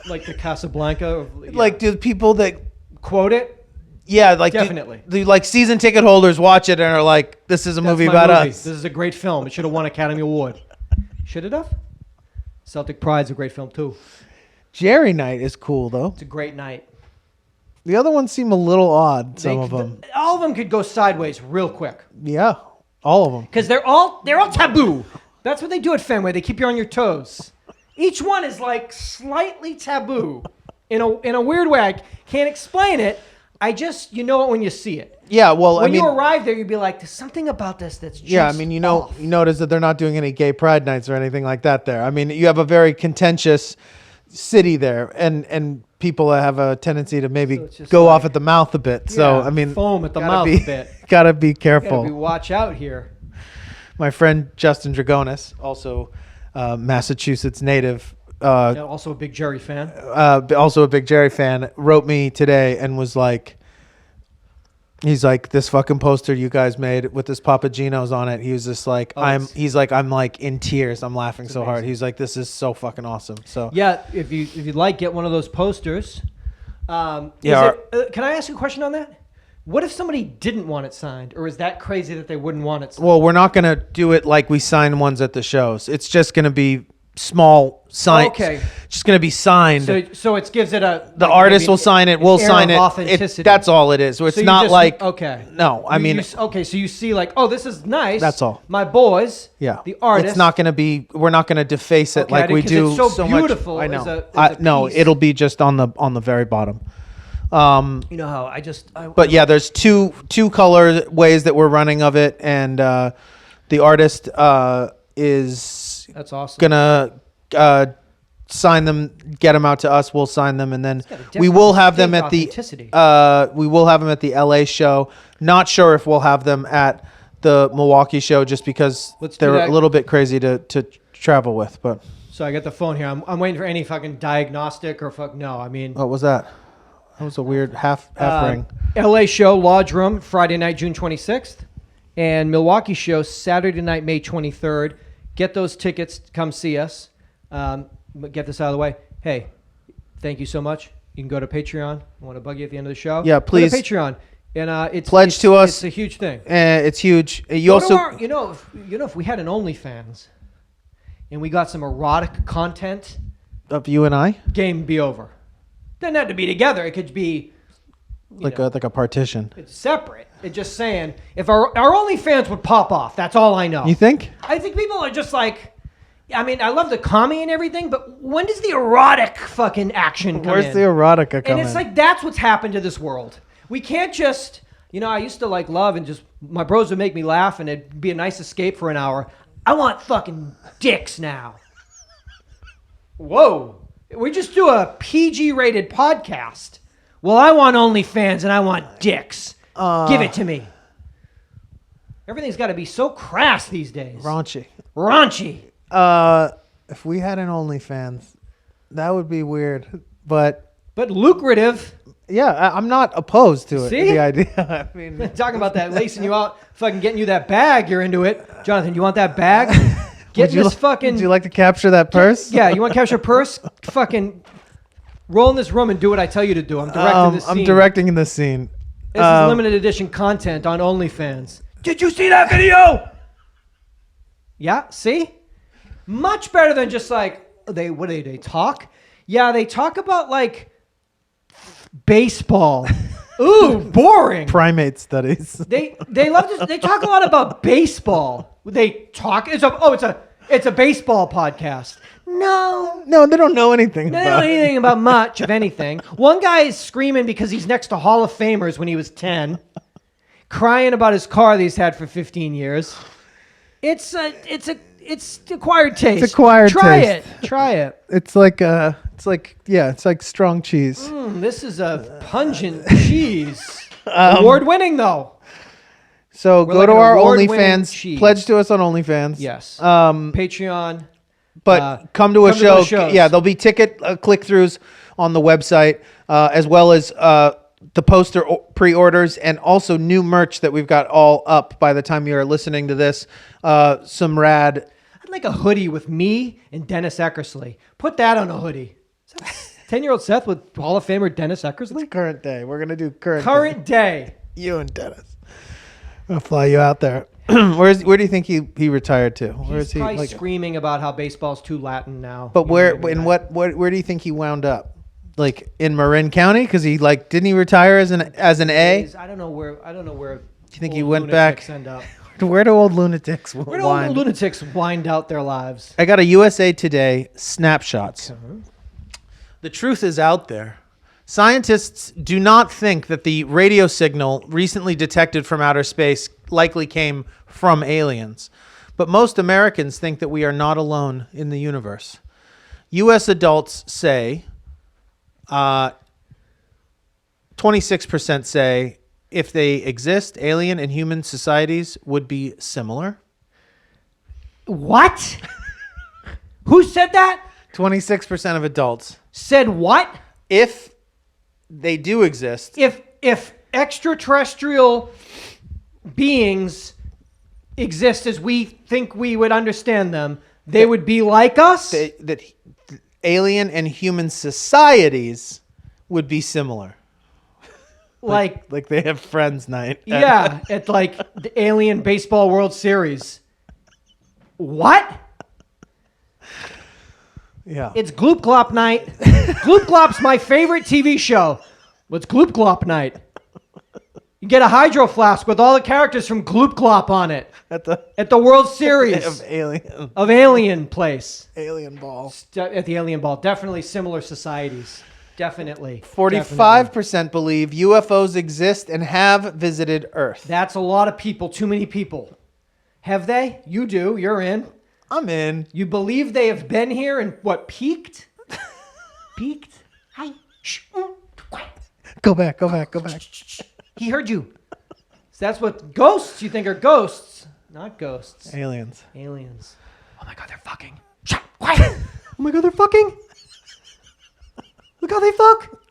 Like the Casablanca. Yeah. Like, do people that quote it? Yeah, like definitely. Do like season ticket holders watch it and are like, "This is a movie about us. This is a great film. It should have won Academy Award. Should it have? Celtic Pride's a great film too. Jerry Night is cool though. It's a great night. The other ones seem a little odd. Some of them. All of them could go sideways real quick. Yeah, all of them. Because they're all taboo. That's what they do at Fenway. They keep you on your toes. Each one is like slightly taboo in a weird way. I can't explain it. I just, you know it when you see it. Yeah, well, when you arrive there, you'd be like, there's something about this that's just yeah, I mean, you off. notice that they're not doing any gay pride nights or anything like that there. I mean, you have a very contentious city there, and people have a tendency to maybe go off at the mouth a bit. So, I mean, foam at the mouth a bit. Gotta be careful. Gotta watch out here. My friend Justin Dragonis, also Massachusetts native, also a big Jerry fan. Wrote me today and was like, he's like, this fucking poster you guys made with this Papa Gino's on it. He was just like, I'm like in tears. I'm laughing so hard. He's like, this is so fucking awesome. So yeah, if you'd like, get one of those posters. Can I ask you a question on that? What if somebody didn't want it signed, or is that crazy that they wouldn't want it signed? Well, we're not going to do it like we sign ones at the shows. It's just going to be small sign. Okay. Just going to be signed. So it gives it the artist will sign it. We'll sign it. Authenticity. That's all it is. So it's not like. Okay. No, I mean. So you see like, oh, this is nice. That's all. My boys. Yeah. The artist. It's not going to be. We're not going to deface it like we do it's so beautiful. Much. I know. As a no, piece. it'll be just on the very bottom. You know how But yeah, there's two color ways that we're running of it, and the artist is that's awesome. Gonna sign them, get them out to us. We'll sign them, and then we will have them at the LA show. Not sure if we'll have them at the Milwaukee show, just because they're a little bit crazy to travel with. But so I got the phone here. I'm waiting for any fucking diagnostic or no. I mean, what was that? That was a weird half ring. LA show, Lodge Room, Friday night, June 26th. And Milwaukee show, Saturday night, May 23rd. Get those tickets. Come see us. But get this out of the way. Hey, thank you so much. You can go to Patreon. I want to bug you at the end of the show. Yeah, please. Go to Patreon. And pledge to us. It's a huge thing. It's huge. If we had an OnlyFans and we got some erotic content of you and I, game would be over. Doesn't have to be together. It could be like a partition. It's separate. It's just saying if our OnlyFans would pop off. That's all I know. You think? I think people are just like, I mean, I love the comedy and everything, but when does the erotic fucking action come Where's in? the erotica come in? And it's like that's what's happened to this world. We can't just, I used to like love and just my bros would make me laugh and it'd be a nice escape for an hour. I want fucking dicks now. Whoa. We just do a PG-rated podcast. Well, I want OnlyFans and I want dicks. Give it to me. Everything's got to be so crass these days. Raunchy. If we had an OnlyFans, that would be weird, but lucrative. Yeah, I'm not opposed to it. See? The idea. I mean, talking about that, lacing you out, fucking getting you that bag. You're into it, Jonathan. You want that bag? Would you like to capture that purse? Yeah, you want to capture a purse? Fucking roll in this room and do what I tell you to do. I'm directing this scene. I'm directing in this scene. This is limited edition content on OnlyFans. Did you see that video? Yeah, see? Much better than just like, they talk? Yeah, they talk about like baseball. Ooh, boring. Primate studies. They love this. They talk a lot about baseball. They talk. It's a baseball podcast. No, they don't know anything. They don't know anything about much of anything. One guy is screaming because he's next to Hall of Famers when he was 10, crying about his car that he's had for 15 years. It's acquired taste. It's acquired taste. Try it. It's like strong cheese. This is a pungent cheese. Award winning though. So go to our OnlyFans. Pledge to us on OnlyFans. Yes. Patreon. But come to a show. Yeah, there'll be ticket click-throughs on the website, as well as the poster pre-orders, and also new merch that we've got all up by the time you're listening to this. Some rad. I'd like a hoodie with me and Dennis Eckersley. Put that on a hoodie. 10-year-old Seth with Hall of Famer Dennis Eckersley? It's current day. We're going to do current day. You and Dennis. I'll fly you out there. Where do you think he retired to? He's probably screaming about how baseball's too Latin now. But where do you think he wound up? Like in Marin County? Because didn't he retire as an A? I don't know where. Do you think he went back? End up. Where do old lunatics Where do wind? old lunatics wind out their lives? I got a USA Today snapshots. The truth is out there. Scientists do not think that the radio signal recently detected from outer space likely came from aliens. But most Americans think that we are not alone in the universe. U.S. adults say, 26% say if they exist, alien and human societies would be similar. What? Who said that? 26% of adults. Said what? If they do exist. If extraterrestrial beings exist as we think we would understand them, they would be like us? That alien and human societies would be similar. Like they have friends night. yeah, at like the Alien Baseball World Series. What? Yeah. It's Gloop Glop night. Gloop Glop's my favorite TV show. What's Gloop Glop night? You get a hydro flask with all the characters from Gloop Glop on it At the at the World Series of Alien Place. alien ball. At the Alien Ball. Definitely similar societies. Definitely. 45% believe UFOs exist and have visited Earth. That's a lot of people. Too many people. Have they? You do. You're in. I'm in. You believe they have been here and what, peaked? Peaked? Hi. Shh. Quiet. Go back. He heard you. So that's what ghosts you think are ghosts. Not ghosts. Aliens. Aliens. Oh my God, they're fucking. Shut. Quiet. Oh my God, they're fucking. Look how they fuck.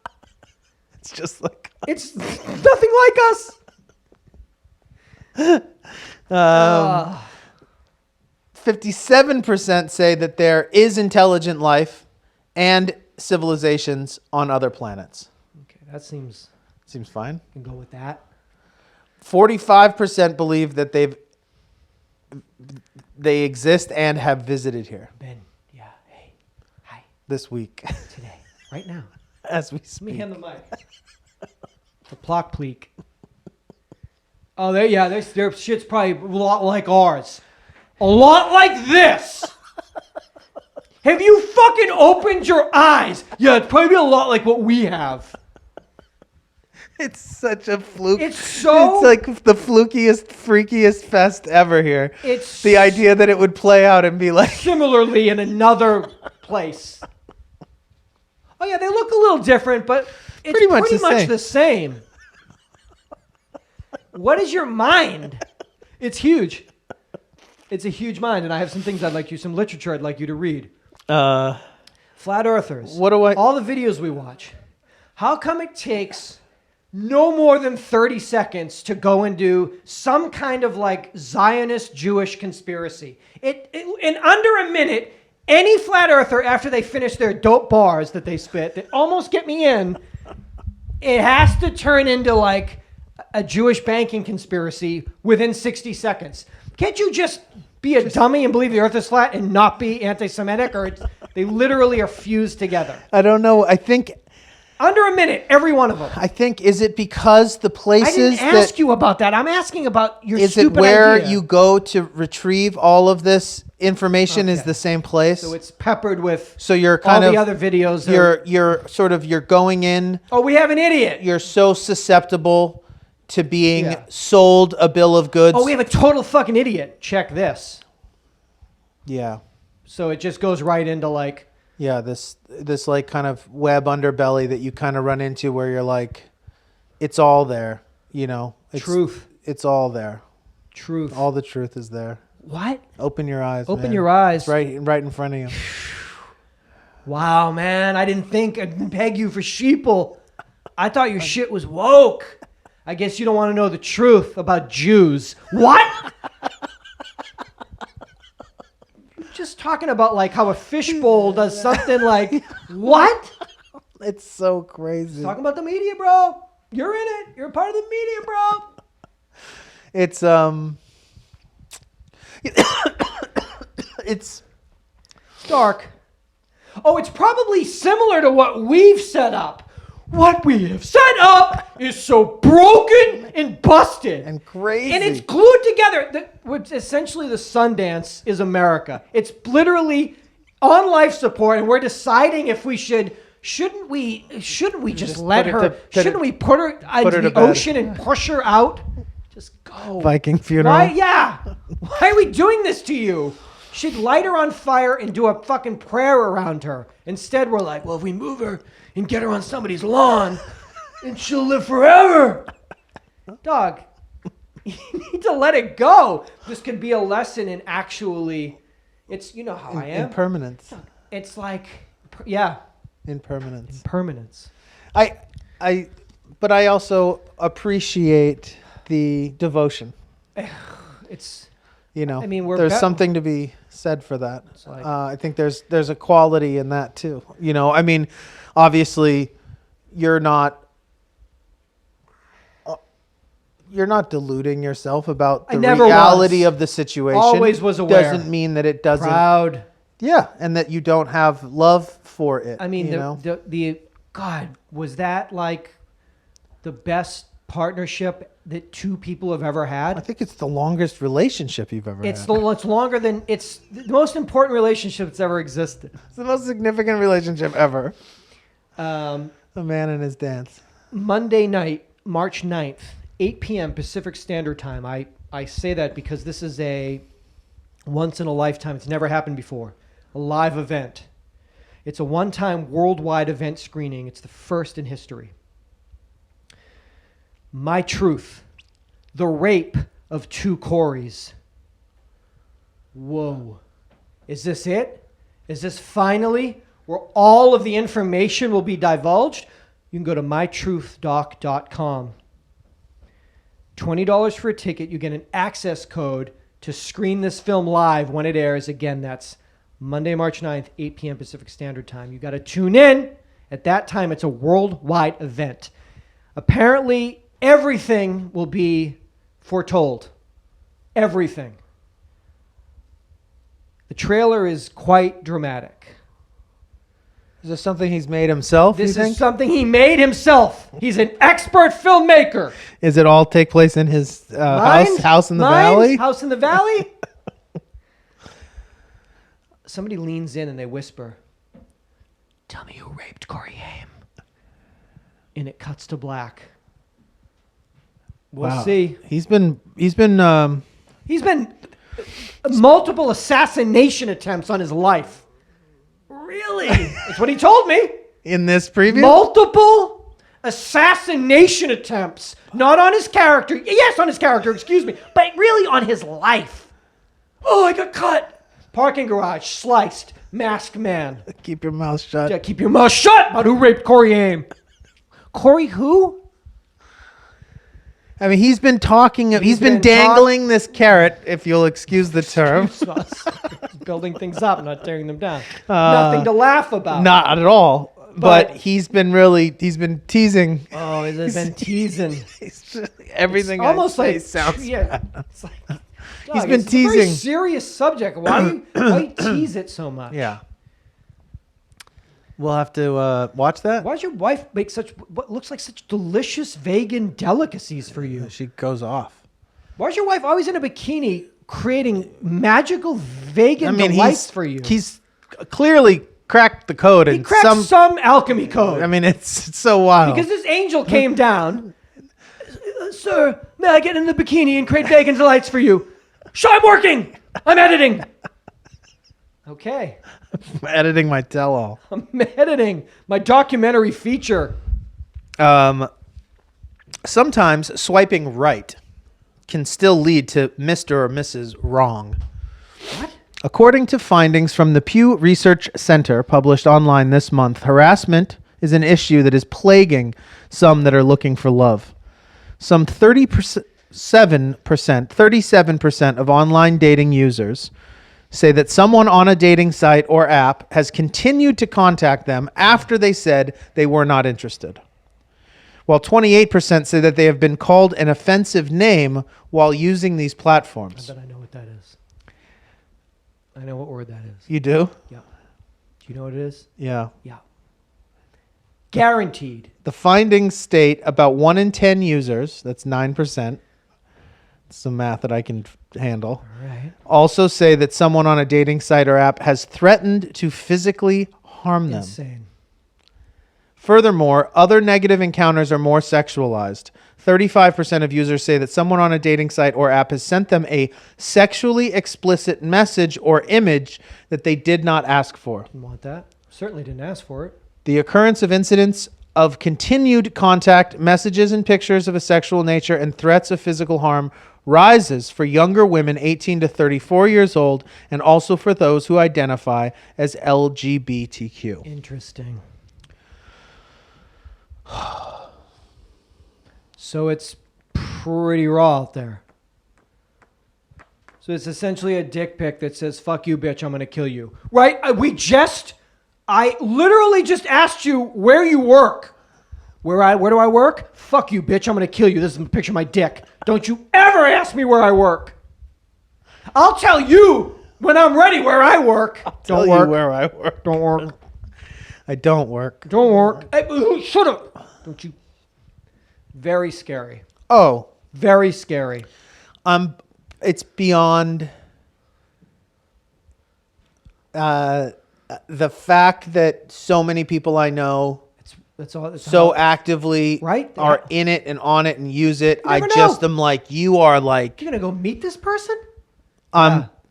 It's just like... It's nothing like us. 57% say that there is intelligent life and civilizations on other planets. Okay, that seems... Seems fine. I can go with that. 45% believe that they exist and have visited here Ben, yeah, hey, hi, this week. today, right now. As we Let me speak. hand the mic. The plock pleek. Oh, their shit's probably a lot like ours. A lot like this. Have you fucking opened your eyes? Yeah, it's probably a lot like what we have. It's such a fluke. It's so... It's like the flukiest, freakiest fest ever here. It's the idea that it would play out and be like... similarly in another place. Oh, yeah, they look a little different, but it's pretty much the same. What is your mind? It's huge. It's a huge mind, and I have some things some literature I'd like you to read. Flat Earthers. What do I... All the videos we watch. How come it takes no more than 30 seconds to go and do some kind of like Zionist Jewish conspiracy? In under a minute, any flat earther, after they finish their dope bars that they spit, that almost get me in, it has to turn into like a Jewish banking conspiracy within 60 seconds. Can't you just be a dummy and believe the earth is flat and not be anti-Semitic? Or they literally are fused together. I don't know. I think... Under a minute, every one of them. I think, is it because the places I didn't ask you about that. I'm asking about your is stupid it where idea. you go to retrieve all of this information is the same place? So it's peppered with so you're all kind of the other videos. You're going in. Oh, we have an idiot. You're so susceptible to being sold a bill of goods. Oh, we have a total fucking idiot. Check this. Yeah. So it just goes right into like... Yeah, this like kind of web underbelly that you kind of run into where you're like, it's all there, you know. Truth. It's all there. Truth. All the truth is there. What? Open your eyes. Open man. your eyes. It's right in front of you. Wow, man. I didn't peg you for sheeple. I thought your shit was woke. I guess you don't want to know the truth about Jews. What? Just talking about like how a fishbowl does something like what? It's so crazy. Talking about the media, bro. You're in it. You're a part of the media, bro. It's it's dark. Oh, it's probably similar to what we've set up. What we have set up is so broken and busted. And crazy. And it's glued together. Which essentially the Sundance is America. It's literally on life support, and we're deciding if we shouldn't we just let her, shouldn't we put her into the ocean and push her out? Just go. Viking funeral. Why? Yeah. Why are we doing this to you? She'd light her on fire and do a fucking prayer around her. Instead, we're like, well, if we move her and get her on somebody's lawn, and she'll live forever. Dog, you need to let it go. This could be a lesson in actually, it's, you know how I am. Impermanence. It's like, yeah. Impermanence. Impermanence. But I also appreciate the devotion. It's, you know, I mean, there's something to be said for that. Like, I think there's a quality in that too. You know, I mean, obviously, you're not deluding yourself about the reality of the situation. Always was aware. Doesn't mean that it doesn't. Proud. Yeah, and that you don't have love for it. I mean, you know? the God, was that like the best partnership that two people have ever had? I think it's the longest relationship you've ever had. It's longer than, it's the most important relationship that's ever existed. It's the most significant relationship ever. A man and his dance. Monday night, March 9th, 8 p.m. Pacific Standard Time. I say that because this is a once in a lifetime. It's never happened before. A live event. It's a one-time worldwide event screening. It's the first in history. My Truth, the rape of two Corys. Whoa. Is this it? Is this finally where all of the information will be divulged? You can go to mytruthdoc.com. $20 for a ticket. You get an access code to screen this film live when it airs. Again, that's Monday, March 9th, 8 p.m. Pacific Standard Time. You got to tune in. At that time, it's a worldwide event. Apparently, everything will be foretold. Everything. The trailer is quite dramatic. Is this something he's made himself? This is something he made himself. He's an expert filmmaker. Is it all take place in his house in the valley? House in the valley? Somebody leans in and they whisper, "Tell me who raped Corey Haim." And it cuts to black. We'll see. He's been multiple assassination attempts on his life. Really? That's what he told me. In this preview? Multiple assassination attempts. Not on his character. Yes, on his character, excuse me. But really on his life. Oh, I got cut. Parking garage, sliced, masked man. Keep your mouth shut. Yeah, keep your mouth shut about who raped Corey Haim. Corey who? I mean, he's been dangling this carrot, if you'll excuse the term. Building things up, not tearing them down. Nothing to laugh about. Not at all. But he's been teasing. Oh, he's been teasing. Everything it's almost I say like sounds bad. It's like, he's been teasing. It's a very serious subject. Why you tease it so much? Yeah. We'll have to watch that. Why does your wife make what looks like such delicious vegan delicacies for you? She goes off. Why is your wife always in a bikini creating magical vegan delights for you? He's clearly cracked the code. He cracked some alchemy code. I mean, it's so wild. Because this angel came down. Sir, may I get in the bikini and create vegan delights for you? Sure, I'm working. I'm editing. Okay. I'm editing my tell-all. I'm editing my documentary feature. Sometimes swiping right can still lead to Mr. or Mrs. Wrong. What? According to findings from the Pew Research Center published online this month, harassment is an issue that is plaguing some that are looking for love. Some 37% of online dating users say that someone on a dating site or app has continued to contact them after they said they were not interested, while 28% say that they have been called an offensive name while using these platforms. I bet I know what that is. I know what word that is. You do? Yeah. Do you know what it is? Yeah. Yeah. Guaranteed. The findings state about 1 in 10 users, that's 9%, some math that I can handle, All right. also say that someone on a dating site or app has threatened to physically harm them. Insane. Furthermore, other negative encounters are more sexualized. 35% of users say that someone on a dating site or app has sent them a sexually explicit message or image that they did not ask for. Didn't want that. Certainly didn't ask for it. The occurrence of incidents of continued contact, messages and pictures of a sexual nature, and threats of physical harm rises for younger women 18 to 34 years old and also for those who identify as LGBTQ. Interesting. So it's pretty raw out there. So it's essentially a dick pic that says, fuck you, bitch, I'm going to kill you. Right? I literally just asked you where you work. Where do I work? Fuck you, bitch, I'm going to kill you. This is a picture of my dick. Don't you ever ask me where I work. I'll tell you when I'm ready where I work. Tell you where I work. Don't work. I don't work. Don't work. Hey, shut up. Don't you? Very scary. Oh, Very scary. it's beyond the fact that so many people I know That's all. That's so how, actively Right? are in it and on it and use it. I never just know. am like, you are like, You're gonna go meet this person?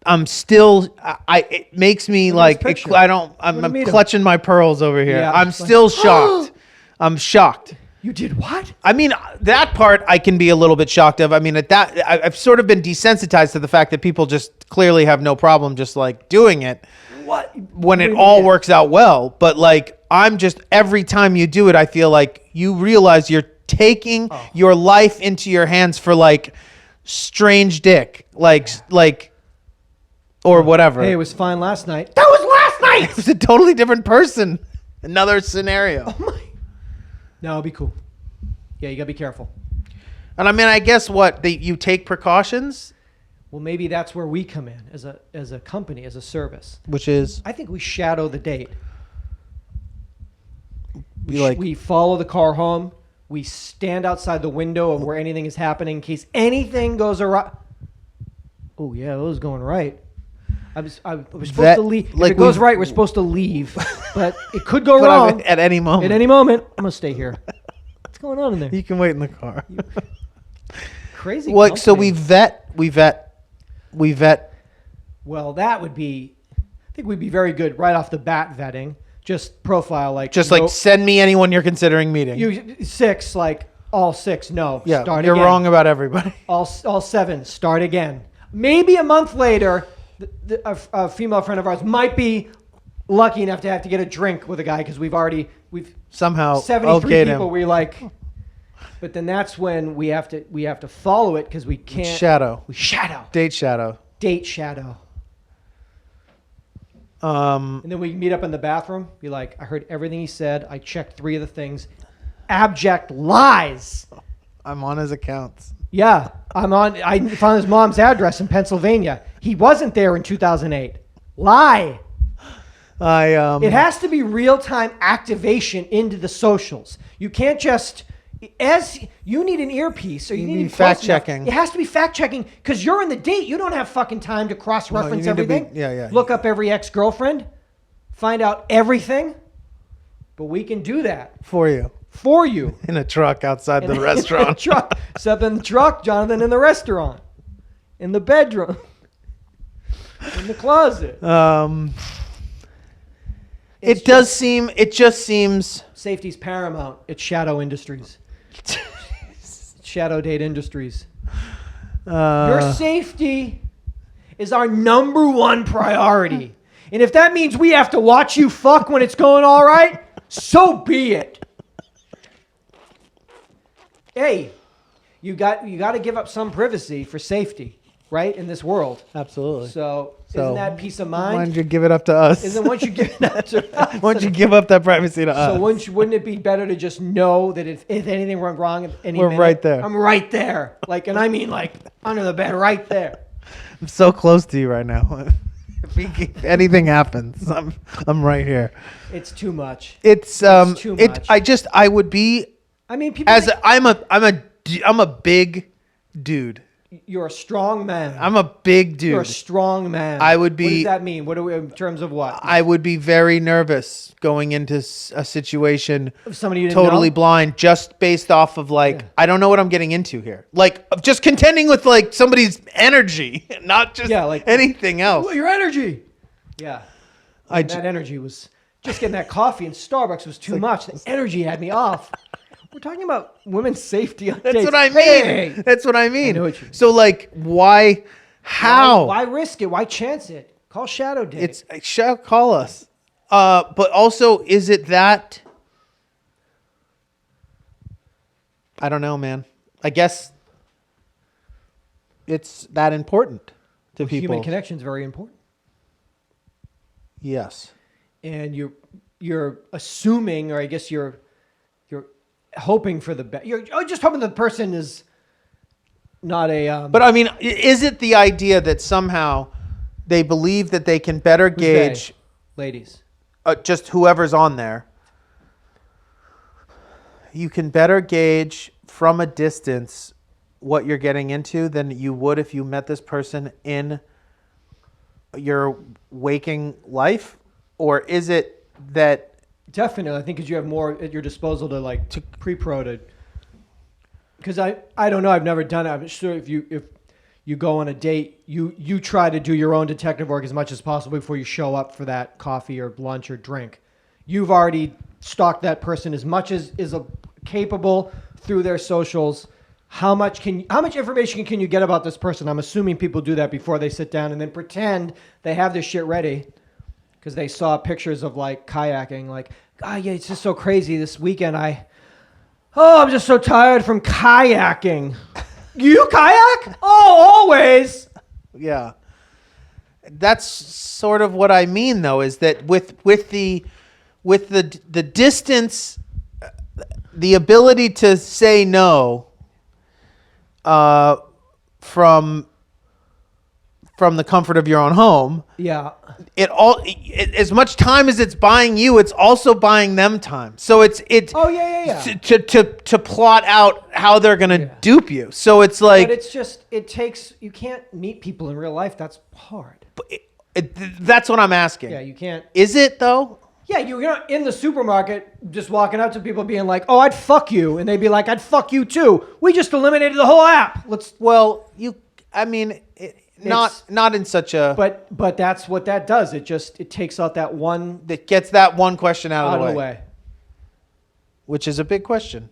I'm still, it makes me Look at this like, picture. I'm Wanna meet him. clutching my pearls over here. Yeah. I'm Like, still shocked. I'm shocked. You did what? I mean, that part I can be a little bit shocked of. I mean, I've sort of been desensitized to the fact that people just clearly have no problem just like doing it What? when it Wait a all minute. works out well. But like, I'm just, every time you do it, I feel like you realize you're taking your life into your hands for like strange dick, or whatever. Hey, it was fine last night. That was last night. It's a totally different person. Another scenario. Oh my. No, it'll be cool. Yeah, you gotta be careful. And I mean, I guess you take precautions, Well, maybe that's where we come in as a company, as a service. which is I think we shadow the date. like, We follow the car home. We stand outside the window of where anything is happening in case anything goes awry. Oh yeah, it was going right. We're supposed That- to leave. like if it goes we've- right, we're supposed to leave. But it could go but wrong at any moment. at any moment. I'm gonna stay here. What's going on in there? You can wait in the car. Crazy. Well, so company. we vet. Well, that would be. I think we'd be very good right off the bat vetting. Just profile like. Just like, no- send me anyone you're considering meeting. you 6 like all 6. No. Yeah, Start you're again. wrong about everybody. All 7. Start again. Maybe a month later, a female friend of ours might be lucky enough to have to get a drink with a guy because we've Somehow 73 okayed people him. we like. But then that's when we have to follow it because we can't. Shadow. We shadow. Date shadow. Date shadow. And then we meet up in the bathroom. Be like, I heard everything he said. I checked 3 of the things. Abject lies. I'm on his accounts. Yeah, I found his mom's address in Pennsylvania. He wasn't there in 2008. Lie. It has to be real-time activation into the socials. You can't just you need an earpiece or you need fact checking. It has to be fact checking because you're in the date. You don't have fucking time to cross-reference No, you need to be- everything. yeah. Look up every ex-girlfriend, find out everything. But we can do that for you for you. in a truck outside the In the restaurant. truck. Except in the truck, Jonathan, in the restaurant, in the bedroom, in the closet. It just seems Safety's paramount. It's Shadow Industries. Shadow Date Industries. Your safety is our number one priority. And if that means we have to watch you fuck when it's going all right, so be it. Hey, you got to give up some privacy for safety, right? In this world. absolutely. So isn't that peace of mind? Why don't you give it up to us? Isn't once you give that to us, Why don't you give up that privacy to so us? wouldn't it be better to just know that if anything went wrong, at any We're minute, right there. I'm right there. Like, and I mean like under the bed, right there. I'm so close to you right now. If anything happens, I'm right here. It's too much. It's too much. I would be I mean, people. as I'm a big dude. You're a strong man. I'm a big dude. You're a strong man. I would be. What does that mean? What do we, in terms of what? I would be very nervous going into a situation Of somebody you didn't totally know? blind, just based off of like I don't know what I'm getting into here. Like of just contending with like somebody's energy, not just like anything else. Your energy. Yeah. I That energy was just getting that coffee in Starbucks was too much. The energy had me off. We're talking about women's safety on That's dates. what I mean. Hey! That's what I mean. I know what you mean. So like, why? How? Why risk it? Why chance it? Call Shadow Date. Call us. But also, is it that? I don't know, man. I guess it's that important to people. Human connection is very important. Yes. And you're assuming, or I guess you're hoping for the best. You're just hoping the person is not a. But I mean, is it the idea that somehow they believe that they can better gauge ladies, just whoever's on there? You can better gauge from a distance what you're getting into than you would if you met this person in your waking life? Or is it that... Definitely, I think because you have more at your disposal to pre-pro to. Because I don't know, I've never done it. I'm sure if you go on a date, you try to do your own detective work as much as possible before you show up for that coffee or lunch or drink. You've already stalked that person as much as is capable through their socials. How much information can you get about this person? I'm assuming people do that before they sit down and then pretend they have their shit ready. Because they saw pictures of like kayaking, like, yeah, it's just so crazy this weekend. I'm just so tired from kayaking. You kayak? Oh, always. Yeah. That's sort of what I mean, though, is that with the distance, the ability to say no from the comfort of your own home. Yeah. As much time as it's buying you, it's also buying them time. So it's Oh yeah. to plot out how they're gonna dupe you. So it's like, but it's just you can't meet people in real life. That's hard. That's what I'm asking. Yeah, you can't. Is it though? Yeah, you're not in the supermarket just walking up to people being like, "Oh, I'd fuck you," and they'd be like, "I'd fuck you too." We just eliminated the whole app. Not in such a. But that's what that does. It takes out that one. That gets that one question out of the way. Which is a big question.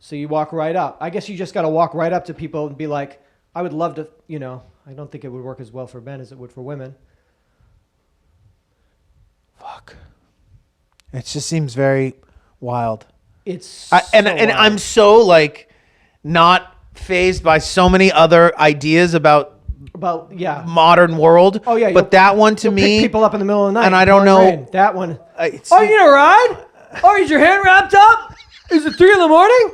So you walk right up. I guess you just got to walk right up to people and be like, "I would love to," I don't think it would work as well for men as it would for women. Fuck. It just seems very wild. And I'm so like not fazed by so many other ideas about modern world. Oh yeah, but that one to me, pick people up in the middle of the night, and I don't know rain. That one. You need a ride? Oh, is your hand wrapped up? Is it 3 a.m?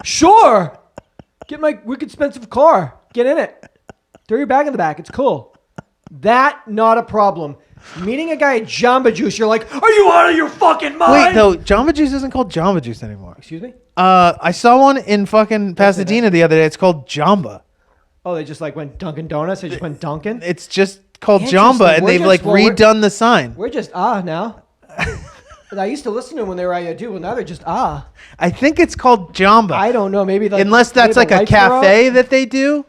Sure. Get my wicked expensive car. Get in it. Throw your bag in the back. It's cool. That not a problem. Meeting a guy at Jamba Juice, you're like, are you out of your fucking mind? Wait, though, Jamba Juice isn't called Jamba Juice anymore. Excuse me? I saw one in fucking Pasadena the other day. It's called Jamba. Oh, they just like went Dunkin' Donuts? They just went Dunkin'? It's just called Jamba, and they've like redone the sign. We're just now. I used to listen to them when they were at UhhYeahDude. Well, now they're just I think it's called Jamba. I don't know. Maybe unless that's like a cafe that they do.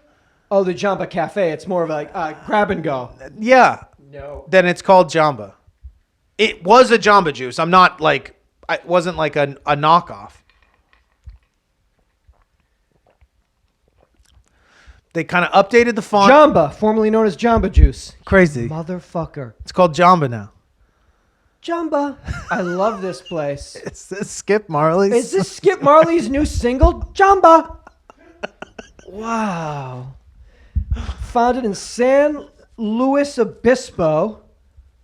Oh, the Jamba Cafe. It's more of like grab and go. Yeah. No. Then it's called Jamba. It was a Jamba Juice. I'm not like, it wasn't like a knockoff. They kind of updated the font. Jamba, formerly known as Jamba Juice. Crazy. Motherfucker. It's called Jamba now. Jamba. I love this place. Is this Skip Marley's? Is this Skip Marley's new single? Jamba. Wow. Founded in San Luis Obispo.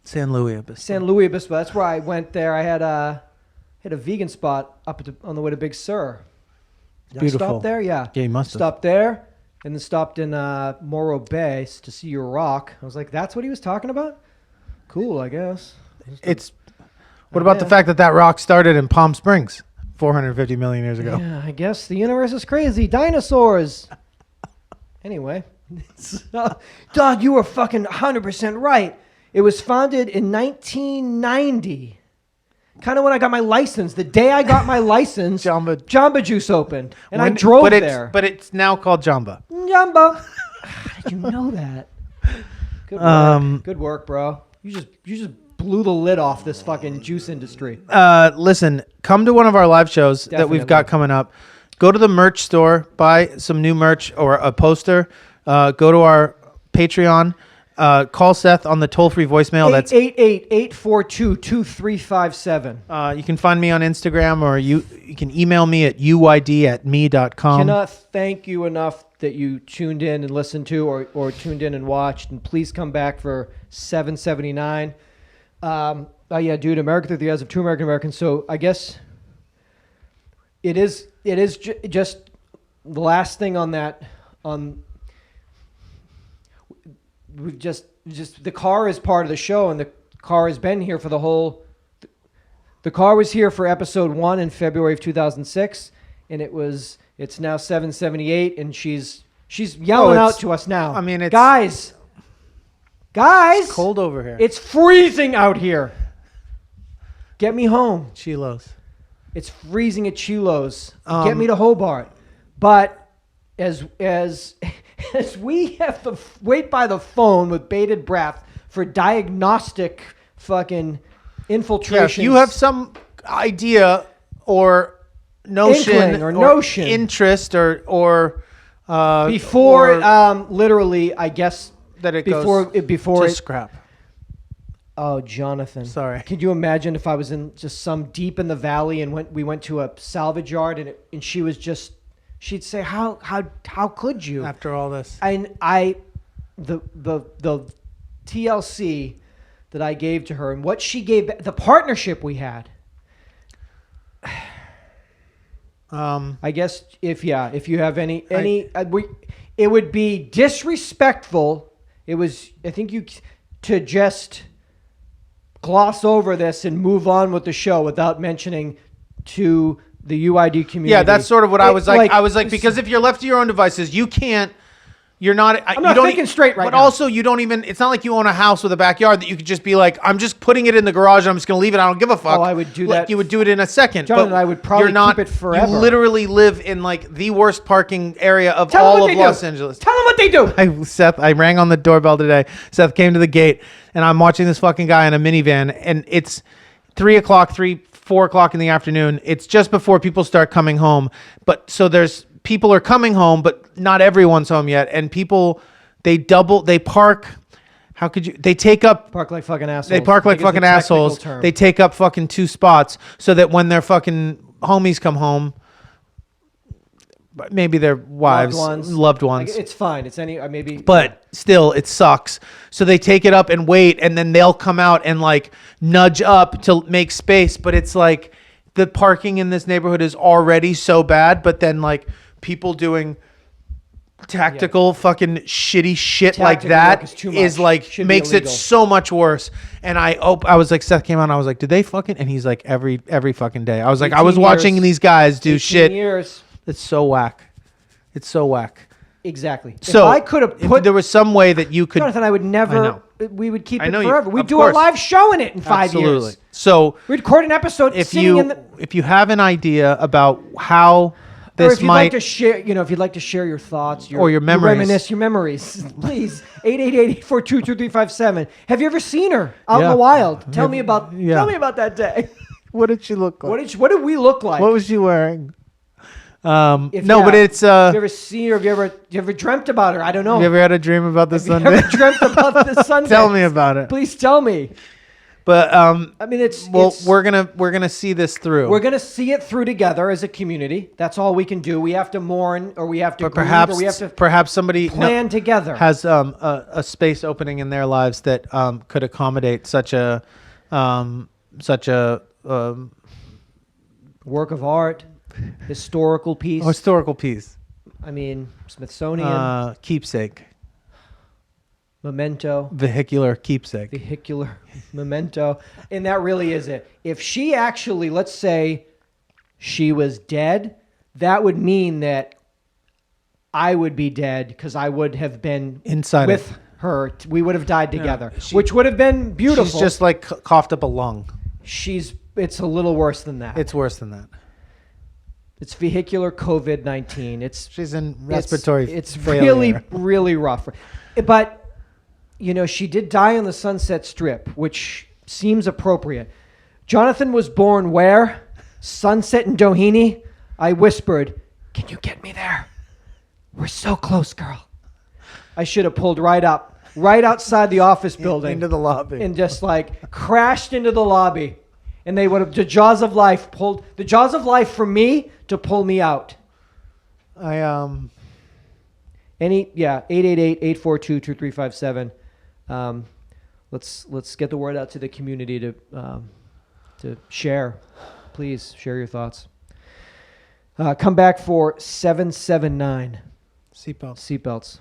San Luis Obispo. San Luis Obispo. That's where I went there. I had a vegan spot on the way to Big Sur. Did Beautiful. I stop there? Yeah. Yeah, you must have. Stopped there. and then stopped in Morro Bay to see your rock. I was like, that's what he was talking about? Cool, I guess. What about the fact that that rock started in Palm Springs 450 million years ago? Yeah, I guess the universe is crazy. Dinosaurs. Anyway. Dog, you were fucking 100% right. It was founded in 1990. Kind of when I got my license. The day I got my license, Jamba Juice opened. And I drove there. But it's now called Jamba. Jamba. How did you know that? Good work. Good work, bro. You just blew the lid off this fucking juice industry. Listen, come to one of our live shows that we've got coming up. Go to the merch store, buy some new merch or a poster. Go to our Patreon. Call Seth on the toll-free voicemail. That's 888-842-2357. You can find me on Instagram, or you can email me at uyd@me.com. Cannot thank you enough that you tuned in and listened to, or tuned in and watched. And please come back for 779. Oh yeah, dude, America through the eyes of two Americans. So I guess it is just the last thing on that. We've just the car is part of the show, and the car has been here for the whole. The car was here for episode 1 in February of 2006, and it's now 778, and she's yelling out to us now. I mean, it's guys, it's cold over here. It's freezing out here. Get me home. Chilos. It's freezing at Chilos. Get me to Hobart. But as we have to wait by the phone with bated breath for diagnostic fucking infiltrations. Yeah, if you have some idea or notion or interest or before literally, I guess that it before to scrap. Oh, Jonathan. Sorry. Could you imagine if I was in just some deep in the valley and we went to a salvage yard and she was just, she'd say, how could you? After all this. And the TLC that I gave to her and what she gave, the partnership we had. I guess if you have any, it would be disrespectful. It was, I think to just gloss over this and move on with the show without mentioning to the UID community. Yeah, that's sort of what I was like. I was like, because if you're left to your own devices, you can't. You're not. I'm not thinking straight right now. But also, you don't even. It's not like you own a house with a backyard that you could just be like, I'm just putting it in the garage. I'm just going to leave it. I don't give a fuck. Oh, I would do that. You would do it in a second. John and I would probably keep it forever. You literally live in like the worst parking area of all of Los Angeles. Tell them what they do. I rang on the doorbell today. Seth came to the gate, and I'm watching this fucking guy in a minivan, and it's 4 o'clock in the afternoon. It's just before people start coming home. But so people are coming home, but not everyone's home yet. And people, they park. How could you? They take up. Park like fucking assholes. They park like fucking assholes. They take up fucking 2 spots so that when their fucking homies come home, maybe their wives, loved ones. Like, it's fine. It's maybe. But still, it sucks. So they take it up and wait, and then they'll come out and like nudge up to make space. But it's like the parking in this neighborhood is already so bad. But then like people doing tactical fucking shitty shit like that is like makes it so much worse. And I was like, Seth came on, I was like, did they fucking? And he's like, every fucking day. I was like, I was watching these guys do shit. Years. It's so whack. It's so whack. Exactly. So if I could have put, there was some way that you could. Jonathan, I would never. We would keep it forever. We'd do course. a live show in it in 5 years. Absolutely. So we'd record an episode. If you have an idea about how this or if you'd like to share, if you'd like to share your thoughts or your memories, reminisce your memories, please 888-842-2357. Have you ever seen her out in the wild? Tell me about that day. What did she look like? What did we look like? What was she wearing? But it's. Have you ever seen her? Have you ever dreamt about her? I don't know. Have you ever had a dream about this Sunday? Have you ever dreamt about this Sunday? Tell me about it. Please tell me. But I mean, we're gonna see this through. We're gonna see it through together as a community. That's all we can do. We have to mourn, or we have to. Perhaps somebody plan together has a space opening in their lives that could accommodate such a work of art, historical piece. Historical piece. I mean, Smithsonian, Keepsake. memento, Vehicular keepsake. vehicular memento. And that really is it. If she actually, let's say she was dead, that would mean that I would be dead because I would have been Inside with of- her. We would have died together, she- which would have been beautiful. She's just like coughed up a lung. It's a little worse than that. It's worse than that. It's vehicular COVID-19. She's in respiratory It's failure. really rough. But you know, she did die on the Sunset Strip, which seems appropriate. Jonathan was born where? Sunset in Doheny. I whispered, "Can you get me there? We're so close, girl." I should have pulled right up, right outside the office building. Into the lobby. And just like crashed into the lobby. And they would have, the jaws of life for me to pull me out. 888-842-2357. Let's get the word out to the community to share. Please share your thoughts. Come back for 779 Seatbelt. seatbelts.